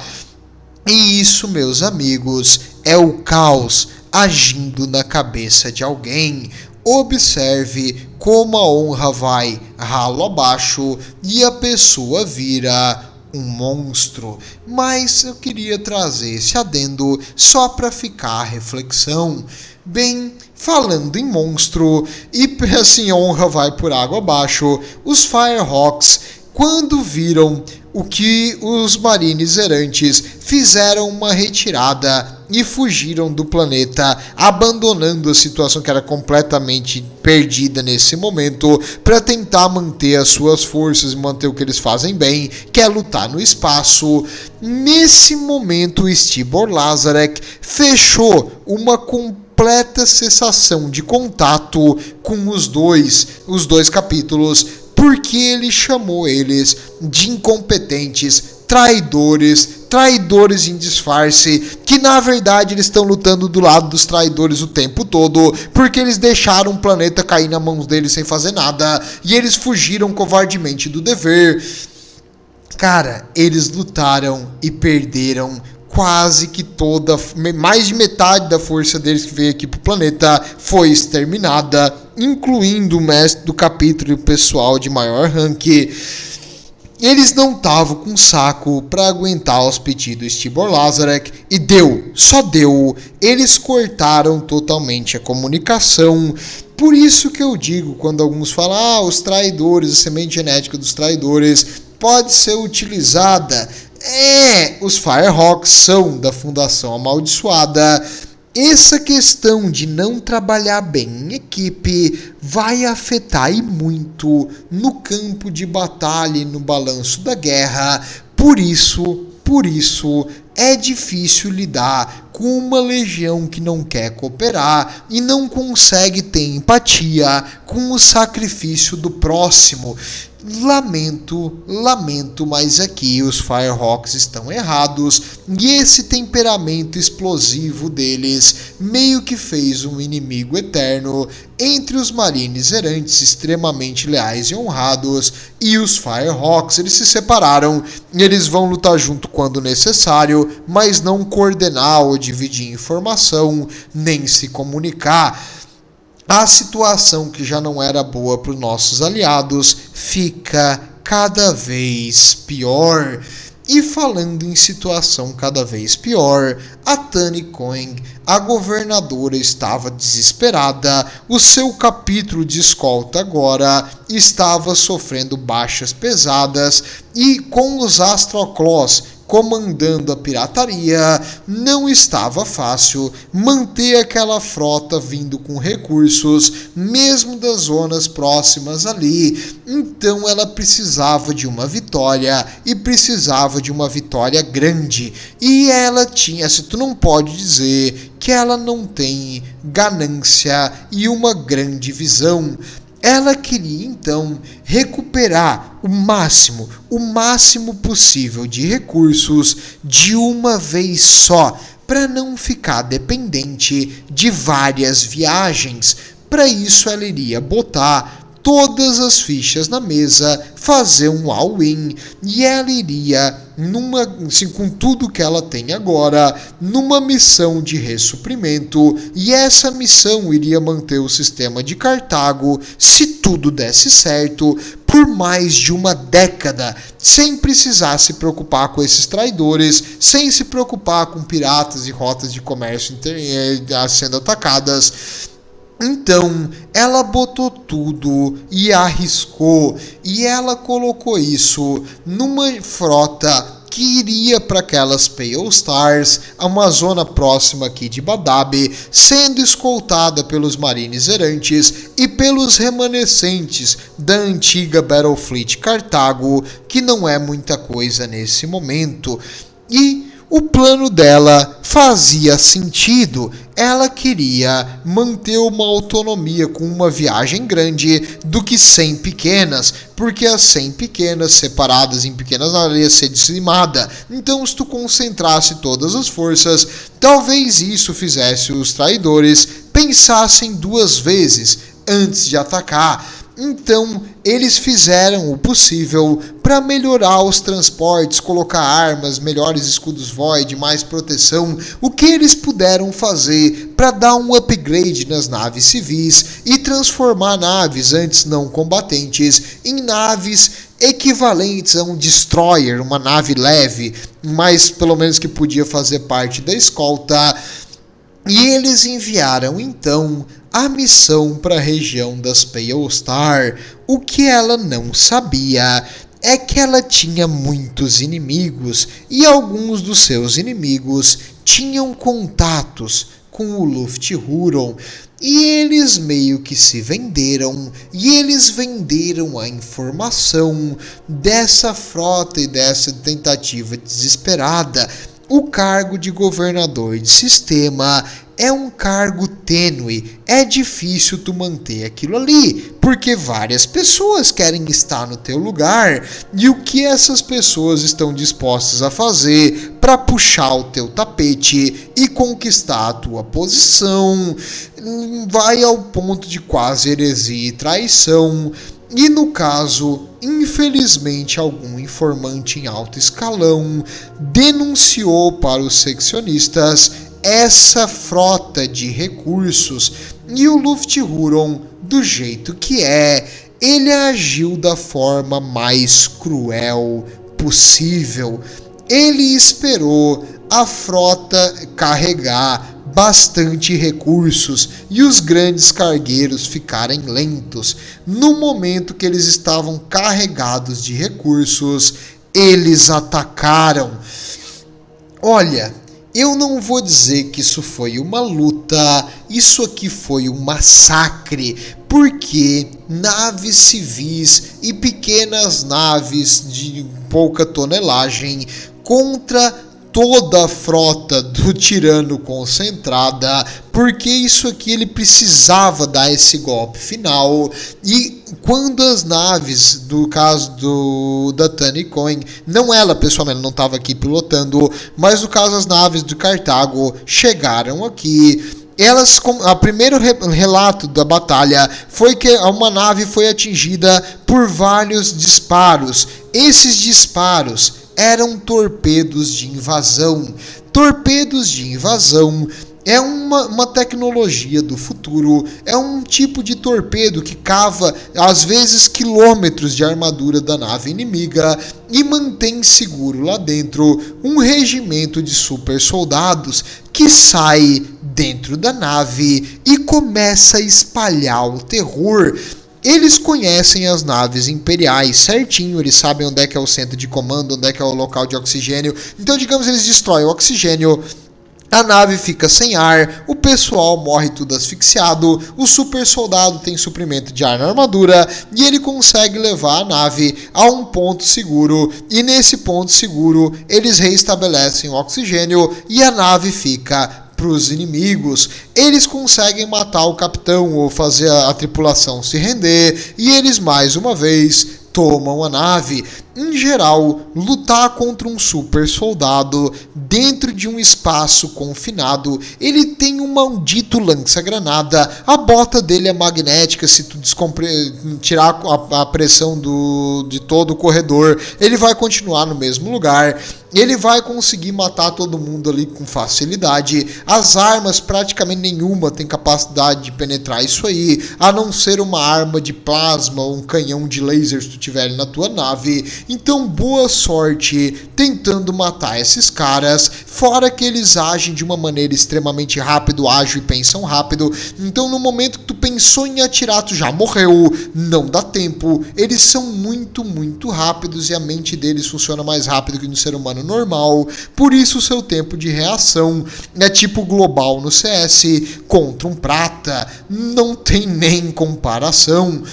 E isso, meus amigos, é o caos agindo na cabeça de alguém. Observe como a honra vai ralo abaixo e a pessoa vira um monstro. Mas eu queria trazer esse adendo só para ficar a reflexão. Bem, falando em monstro, e assim a honra vai por água abaixo, os Firehawks, quando viram o que os marines errantes fizeram uma retirada e fugiram do planeta, abandonando a situação que era completamente perdida nesse momento, para tentar manter as suas forças e manter o que eles fazem bem, que é lutar no espaço. Nesse momento, Stibor Lazarek fechou uma completa cessação de contato com os dois capítulos, porque ele chamou eles de incompetentes, traidores em disfarce, que na verdade eles estão lutando do lado dos traidores o tempo todo, porque eles deixaram o planeta cair nas mãos deles sem fazer nada, e eles fugiram covardemente do dever. Cara, eles lutaram e perderam quase que mais de metade da força deles que veio aqui pro planeta foi exterminada, incluindo o mestre do capítulo e o pessoal de maior rank. Eles não estavam com saco para aguentar os pedidos de Stibor Lazarek e só deu. Eles cortaram totalmente a comunicação, Por isso que eu digo, quando alguns falam, os traidores, a semente genética dos traidores pode ser utilizada. Os Firehawks são da Fundação Amaldiçoada. Essa questão de não trabalhar bem em equipe vai afetar e muito no campo de batalha e no balanço da guerra. Por isso, é difícil lidar com uma legião que não quer cooperar e não consegue ter empatia com o sacrifício do próximo. Lamento, mas aqui os Firehawks estão errados e esse temperamento explosivo deles meio que fez um inimigo eterno entre os Marines Errantes extremamente leais e honrados e os Firehawks. Eles se separaram e eles vão lutar junto quando necessário, mas não coordenar ou dividir informação, nem se comunicar. A situação que já não era boa para os nossos aliados fica cada vez pior. E falando em situação cada vez pior, a Tani Koeng, a governadora, estava desesperada. O seu capítulo de escolta agora estava sofrendo baixas pesadas e com os Astroclaws comandando a pirataria, não estava fácil manter aquela frota vindo com recursos, mesmo das zonas próximas ali. Então ela precisava de uma vitória, e precisava de uma vitória grande. E ela tinha, se tu não pode dizer que ela não tem ganância e uma grande visão. Ela queria então recuperar o máximo possível de recursos de uma vez só, para não ficar dependente de várias viagens. Para isso ela iria botar todas as fichas na mesa, fazer um all-in, e ela iria, com tudo que ela tem agora, numa missão de ressuprimento, e essa missão iria manter o sistema de Cartago, se tudo desse certo, por mais de uma década, sem precisar se preocupar com esses traidores, sem se preocupar com piratas e rotas de comércio sendo atacadas. Então, ela botou tudo e arriscou, e ela colocou isso numa frota que iria para aquelas Pale Stars, a uma zona próxima aqui de Badab, sendo escoltada pelos Marines Errantes e pelos remanescentes da antiga Battlefleet Cartago, que não é muita coisa nesse momento. E o plano dela fazia sentido. Ela queria manter uma autonomia com uma viagem grande do que 100 pequenas, porque as 100 pequenas, separadas em pequenas áreas, ia ser dizimada. Então, se tu concentrasse todas as forças, talvez isso fizesse os traidores pensassem duas vezes antes de atacar. Então, eles fizeram o possível para melhorar os transportes, colocar armas, melhores escudos Void, mais proteção, o que eles puderam fazer para dar um upgrade nas naves civis e transformar naves antes não combatentes em naves equivalentes a um destroyer, uma nave leve, mas pelo menos que podia fazer parte da escolta. E eles enviaram então a missão para a região das Pale Star. O que ela não sabia é que ela tinha muitos inimigos, e alguns dos seus inimigos tinham contatos com o Luft-Huron, e eles meio que se venderam, e eles venderam a informação dessa frota e dessa tentativa desesperada. O cargo de governador de sistema é um cargo tênue, é difícil tu manter aquilo ali, porque várias pessoas querem estar no teu lugar, e o que essas pessoas estão dispostas a fazer para puxar o teu tapete e conquistar a tua posição, vai ao ponto de quase heresia e traição. E no caso, infelizmente, algum informante em alto escalão denunciou para os seccionistas essa frota de recursos, e o Luft-Huron, do jeito que é, ele agiu da forma mais cruel possível. Ele esperou a frota carregar bastante recursos e os grandes cargueiros ficarem lentos. No momento que eles estavam carregados de recursos, eles atacaram. Olha, eu não vou dizer que isso foi uma luta, isso aqui foi um massacre, porque naves civis e pequenas naves de pouca tonelagem contra toda a frota do tirano concentrada, porque isso aqui ele precisava dar esse golpe final. E quando as naves, do caso da Tani Cohen, não ela pessoalmente não estava aqui pilotando, mas no caso as naves de Cartago chegaram aqui, o primeiro relato da batalha foi que uma nave foi atingida por vários disparos. Esses disparos eram torpedos de invasão. Torpedos de invasão é uma tecnologia do futuro, é um tipo de torpedo que cava, às vezes, quilômetros de armadura da nave inimiga e mantém seguro lá dentro um regimento de super soldados que sai dentro da nave e começa a espalhar o terror. Eles conhecem as naves imperiais certinho, eles sabem onde é que é o centro de comando, onde é que é o local de oxigênio. Então, digamos, eles destroem o oxigênio, a nave fica sem ar, o pessoal morre tudo asfixiado, o super soldado tem suprimento de ar na armadura e ele consegue levar a nave a um ponto seguro. E nesse ponto seguro, eles reestabelecem o oxigênio e a nave fica para os inimigos. Eles conseguem matar o capitão ou fazer a tripulação se render e eles mais uma vez tomam a nave. Em geral, lutar contra um super soldado dentro de um espaço confinado, ele tem um maldito lança-granada, a bota dele é magnética, se tu tirar a pressão de todo o corredor, ele vai continuar no mesmo lugar, ele vai conseguir matar todo mundo ali com facilidade. As armas, praticamente nenhuma tem capacidade de penetrar isso aí, a não ser uma arma de plasma ou um canhão de laser se tu tiver na tua nave. Então, boa sorte tentando matar esses caras, fora que eles agem de uma maneira extremamente rápido, ágil e pensam rápido. Então, no momento que tu pensou em atirar, tu já morreu, não dá tempo. Eles são muito, muito rápidos e a mente deles funciona mais rápido que no ser humano normal. Por isso, o seu tempo de reação é tipo global no CS contra um prata. Não tem nem comparação.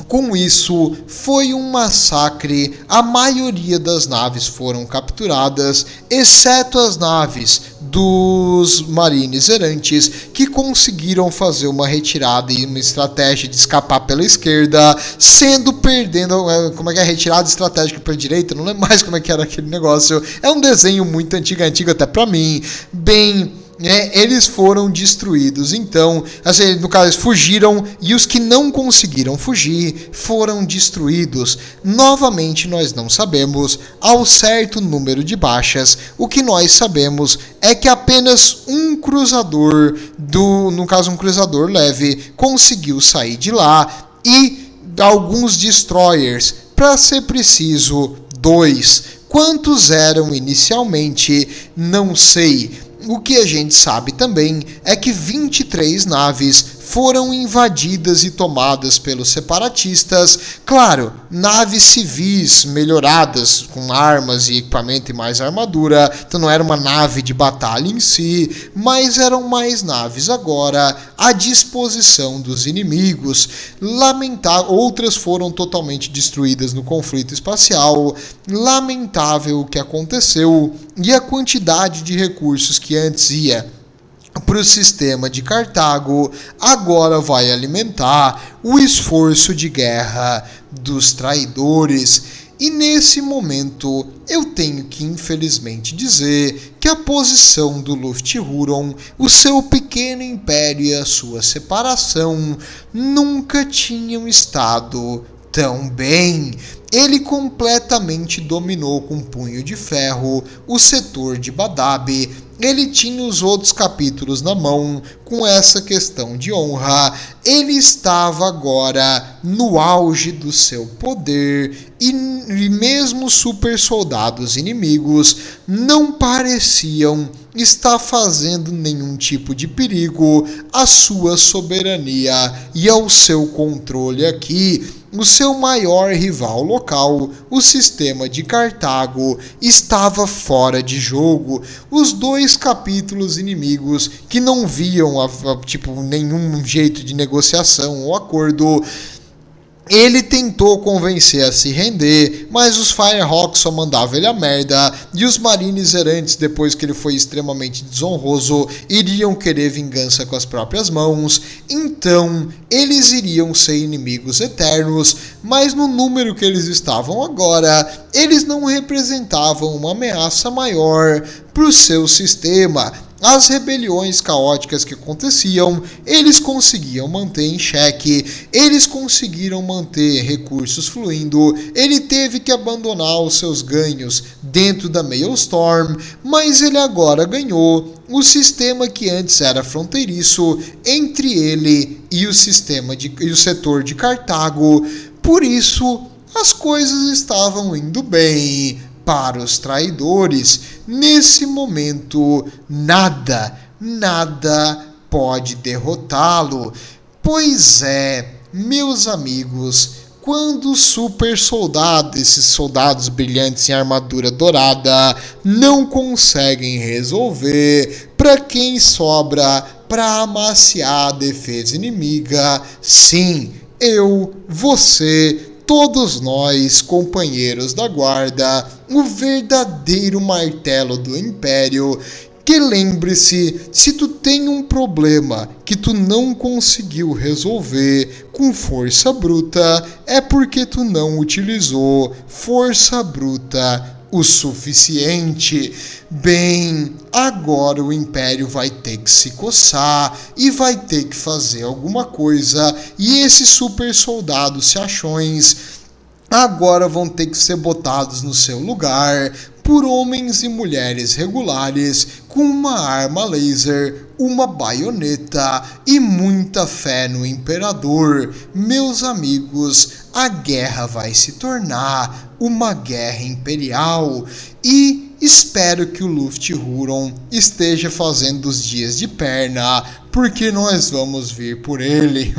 Com isso, foi um massacre, a maioria das naves foram capturadas, exceto as naves dos marines errantes, que conseguiram fazer uma retirada e uma estratégia de escapar pela esquerda, perdendo, como é que é, retirada estratégica pela direita, não lembro mais como é que era aquele negócio, é um desenho muito antigo até pra mim, eles foram destruídos. Então, assim, no caso, fugiram e os que não conseguiram fugir foram destruídos. Novamente, nós não sabemos ao certo número de baixas. O que nós sabemos é que apenas um cruzador, no caso um cruzador leve, conseguiu sair de lá e alguns destroyers, para ser preciso, 2. Quantos eram inicialmente? Não sei. O que a gente sabe também é que 23 naves foram invadidas e tomadas pelos separatistas. Claro, naves civis melhoradas com armas e equipamento e mais armadura. Então não era uma nave de batalha em si, mas eram mais naves agora à disposição dos inimigos. Outras foram totalmente destruídas no conflito espacial. Lamentável o que aconteceu e a quantidade de recursos que antes ia para o sistema de Cartago, agora vai alimentar o esforço de guerra dos traidores. E nesse momento eu tenho que infelizmente dizer que a posição do Lufthuron, o seu pequeno império e a sua separação nunca tinham estado tão bem. Ele completamente dominou com punho de ferro o setor de Badab. Ele tinha os outros capítulos na mão, com essa questão de honra. Ele estava agora no auge do seu poder e mesmo super soldados inimigos não pareciam estar fazendo nenhum tipo de perigo à sua soberania e ao seu controle aqui. O seu maior rival local, o sistema de Cartago, estava fora de jogo. Os dois capítulos inimigos que não viam nenhum jeito de negociação ou acordo, ele tentou convencer a se render, mas os Firehawks só mandavam ele a merda, e os Marines Errantes, depois que ele foi extremamente desonroso, iriam querer vingança com as próprias mãos. Então, eles iriam ser inimigos eternos, mas no número que eles estavam agora, eles não representavam uma ameaça maior para o seu sistema. As rebeliões caóticas que aconteciam, eles conseguiam manter em xeque, eles conseguiram manter recursos fluindo, ele teve que abandonar os seus ganhos dentro da Maelstrom, mas ele agora ganhou o sistema que antes era fronteiriço entre ele e o setor de Cartago. Por isso, as coisas estavam indo bem para os traidores. Nesse momento, nada pode derrotá-lo. Pois é, meus amigos, quando os super soldados, esses soldados brilhantes em armadura dourada, não conseguem resolver, para quem sobra para amaciar a defesa inimiga? Sim, eu, você, todos nós, companheiros da guarda, o verdadeiro martelo do Império. Que lembre-se, se tu tem um problema que tu não conseguiu resolver com força bruta, é porque tu não utilizou força bruta o suficiente. Bem, agora o Império vai ter que se coçar e vai ter que fazer alguma coisa, e esses super soldados se achões agora vão ter que ser botados no seu lugar por homens e mulheres regulares com uma arma laser, uma baioneta e muita fé no Imperador. Meus amigos, a guerra vai se tornar uma guerra imperial e espero que o Lufthuron esteja fazendo os dias de perna, porque nós vamos vir por ele.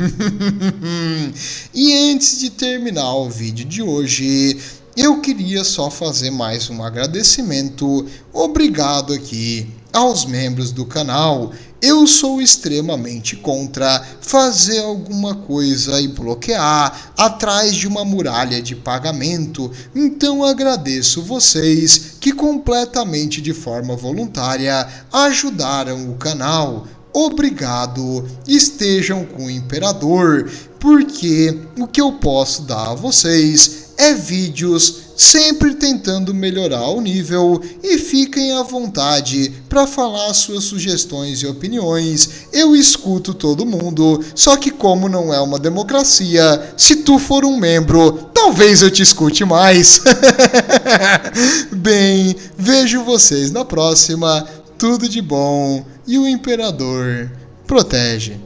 E antes de terminar o vídeo de hoje, eu queria só fazer mais um agradecimento. Obrigado aqui aos membros do canal. Eu sou extremamente contra fazer alguma coisa e bloquear atrás de uma muralha de pagamento. Então agradeço vocês que completamente de forma voluntária ajudaram o canal. Obrigado, estejam com o Imperador, porque o que eu posso dar a vocês é vídeos sempre tentando melhorar o nível, e fiquem à vontade para falar suas sugestões e opiniões. Eu escuto todo mundo, só que como não é uma democracia, se tu for um membro, talvez eu te escute mais. Bem, vejo vocês na próxima. Tudo de bom e o Imperador protege.